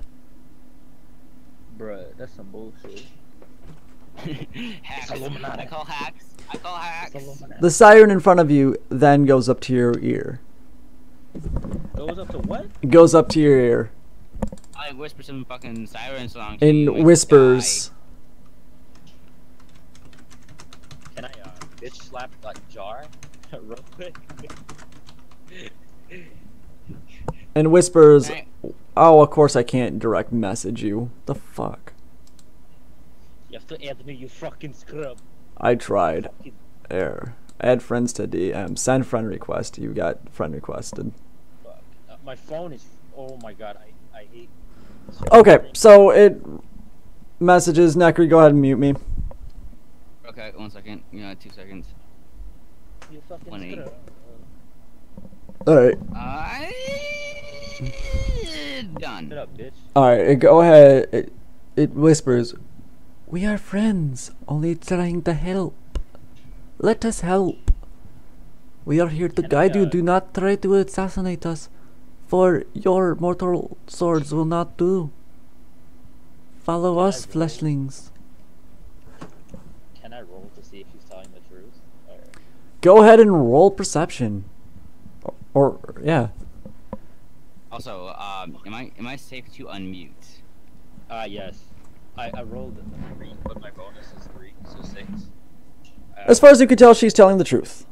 Bruh, that's some bullshit. Hacks. Illuminati. I call hacks. The siren in front of you then goes up to your ear. Goes up to what? It goes up to your ear. I whisper some fucking siren song to you, In whispers. Can I bitch slap that jar real quick? And whispers, Right. oh, of course I can't direct message you. The fuck? You have to add me, you fucking scrub. I tried. Fucking There. Add friends to DM. Send friend request. You got friend requested. fuck. My phone is. Oh my god, I hate. Okay, so it messages. Necri, go ahead and mute me. Okay, 1 second. 2 seconds. You fucking 1-8. scrub. Alright. Done. Shut up, bitch. Alright, go ahead. It whispers, we are friends, only trying to help. Let us help. We are here to Can guide I, you. Do not try to assassinate us, for your mortal swords will not do. Follow us, I roll? fleshlings. Can I roll to see if he's telling the truth? Or... Go ahead and roll perception. Or yeah. Also, am I safe to unmute? Yes. I rolled a 3, but my bonus is 3, so 6. As far as you can tell, she's telling the truth.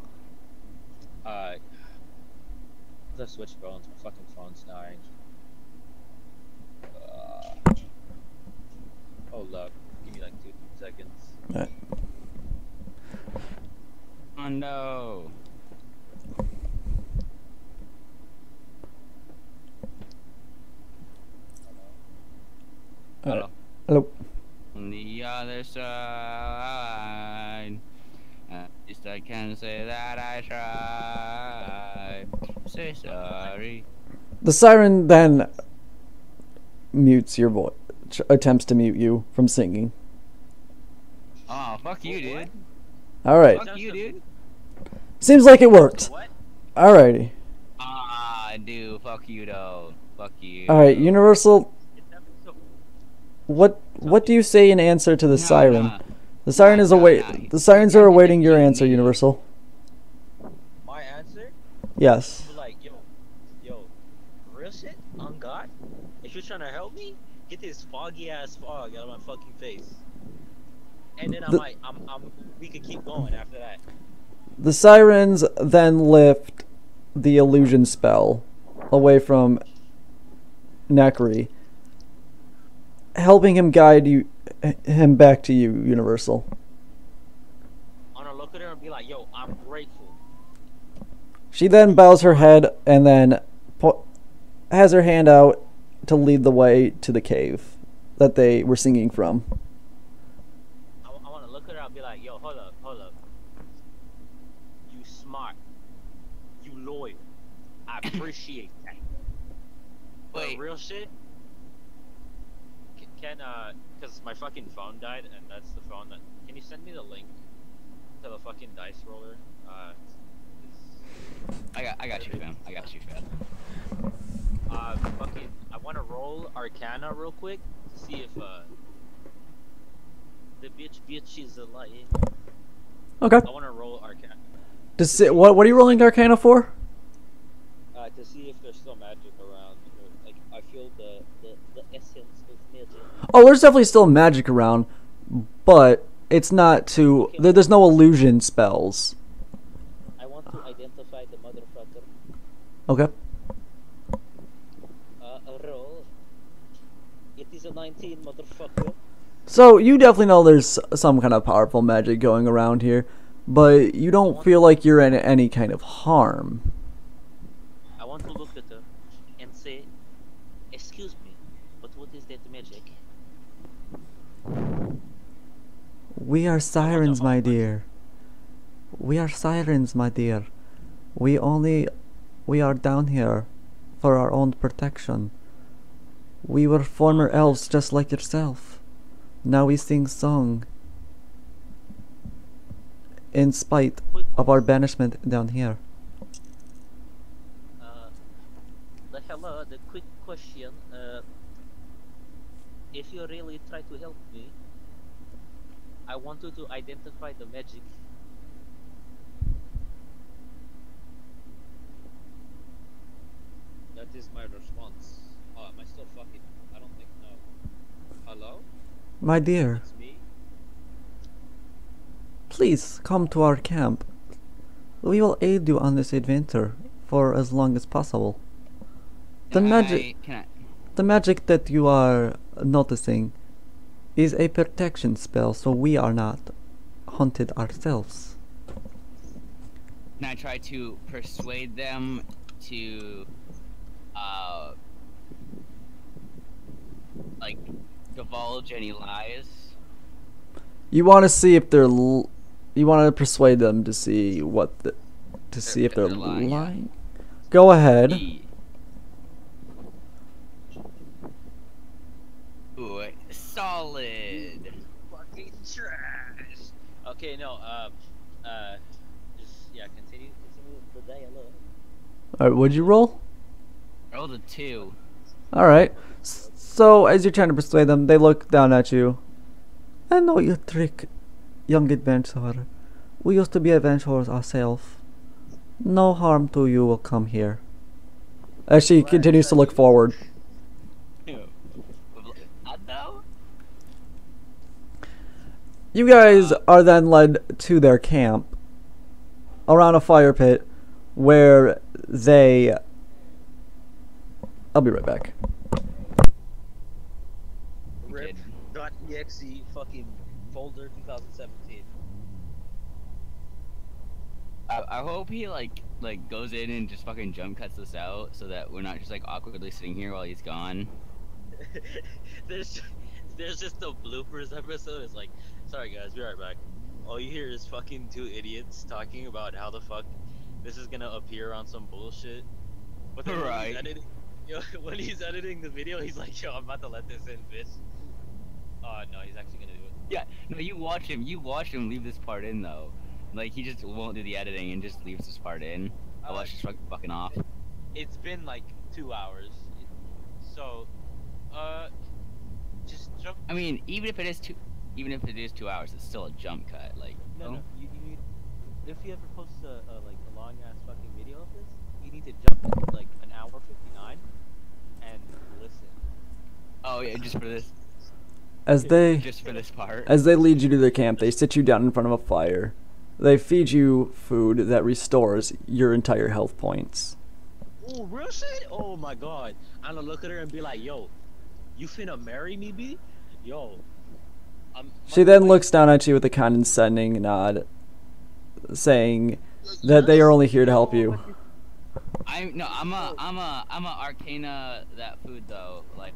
Let's switch phones. My fucking phone's dying. Hold up. Give me like 2 seconds. Right. Oh no. Hello. Hello. On the other side, at least I can say that I tried. Say sorry. The siren then mutes your voice, attempts to mute you from singing. Oh, fuck you, dude. Alright. Fuck you, dude. Seems like it worked. What? Alrighty. Dude, fuck you, though. Fuck you. Alright, Universal, It's never so. what do you say in answer to the No, siren? no. The siren is No, await. no. The sirens are awaiting your answer, Universal. My answer? Yes. Be like, yo, real shit? On God? If you're trying to help me, get this foggy ass fog out of my fucking face. And then we could keep going after that. The sirens then lift the illusion spell away from Necri, helping him guide him back to you, Universal. I'm gonna look at her and be like, yo, I'm grateful. She then bows her head and then has her hand out to lead the way to the cave that they were singing from. I wanna look at her and be like, yo, hold up. You smart. You loyal. I appreciate that. But Wait. real shit? Cause my fucking phone died and that's the phone that, can you send me the link to the fucking dice roller? I got you, fam. I got you, fam. Fucking, I wanna roll Arcana real quick to see if, the bitch is a lie. Okay. I wanna roll Arcana. What are you rolling Arcana for? To see if there's still magic around. Like, I feel the essence of magic. Oh, there's definitely still magic around, but it's not to. There's no illusion spells. I want to identify the motherfucker. Okay. A roll. It is a 19, motherfucker. So you definitely know there's some kind of powerful magic going around here, but you don't feel like you're in any kind of harm. I want to look at her and say, "Excuse me, but what is that magic?" We are sirens, my dear. We are sirens, my dear. We are down here for our own protection. We were former elves just like yourself. Now we sing song in spite of our banishment down here. The quick question. If you really try to help me, I want you to identify the magic. That is my response. Oh, am I still fucking? I don't think no. Hello? My dear, It's me? please come to our camp. We will aid you on this adventure for as long as possible. The magic that you are noticing is a protection spell, so we are not hunted ourselves. Can I try to persuade them to, like, divulge any lies? You want to see if they're you want to persuade them to see if they're lying. Yeah. Go ahead. Ooh, solid. Fucking trash. Okay, no. Just continue the dialogue. All right, what'd you roll? Roll the 2. All right. So as you're trying to persuade them, they look down at you. I know your trick, young adventurer. We used to be adventurers ourselves. No harm to you will come here. As she continues to look forward. You guys are then led to their camp around a fire pit where they... I'll be right back. Rip.exe fucking folder 2017. I hope he like goes in and just fucking jump cuts this out so that we're not just like awkwardly sitting here while he's gone. there's just a bloopers episode. It's like, sorry guys, be right back. All you hear is fucking two idiots talking about how the fuck this is gonna appear on some bullshit. But then Right. when he's editing the video, he's like, yo, I'm about to let this in, bitch. Oh no, he's actually gonna do it. Yeah, no, you watch him leave this part in though. Like he just won't do the editing and just leaves this part in. I watch this fucking off. It's been like 2 hours, so just jump. I mean, even if it is 2 hours, it's still a jump cut. Like No, you need. If you ever post a long ass fucking video of this, you need to jump like an hour 59 and listen. Oh yeah, just for this. Just for this part. As they lead you to their camp, they sit you down in front of a fire. They feed you food that restores your entire health points. Oh, real shit? Oh my god. I'm gonna look at her and be like, yo, you finna marry me, B? Yo. She then looks down at you with a condescending nod, saying that they are only here to help you. I'm a Arcana that food though, like.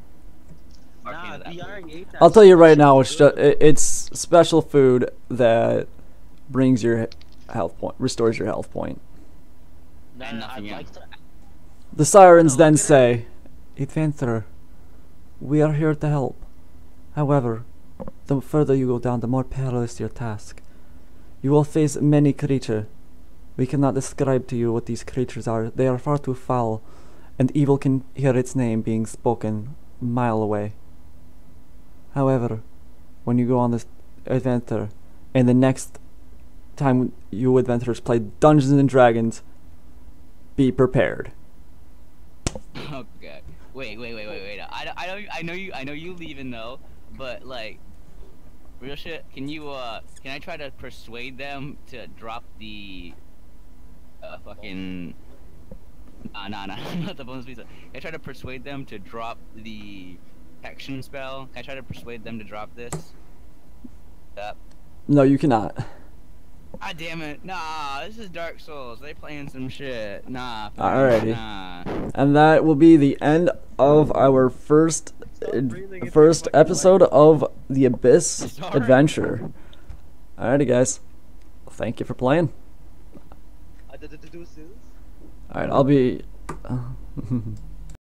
Nah, Arcana that B, I already ate that. I'll tell you right now, it's special food that brings your health point, restores your health point. And nothing I'd else. like to. The sirens then say, "Adventurer, we are here to help. However, the further you go down, the more perilous your task. You will face many creatures. We cannot describe to you what these creatures are. They are far too foul, and evil can hear its name being spoken a mile away. However, when you go on this adventure, and the next time you adventurers play Dungeons and Dragons, be prepared." Okay. Wait. I know you leaving though, but like, real shit. Can I try to persuade them to drop the, fucking. Nah, not the bonus pizza. Can I try to persuade them to drop the protection spell? Can I try to persuade them to drop this? No, you cannot. Ah, damn it. Nah, this is Dark Souls. They playing some shit. Nah. Alrighty. Nah. And that will be the end of our first episode of the Abyss Sorry. Adventure. Alrighty, guys. Thank you for playing. Alright, I'll be...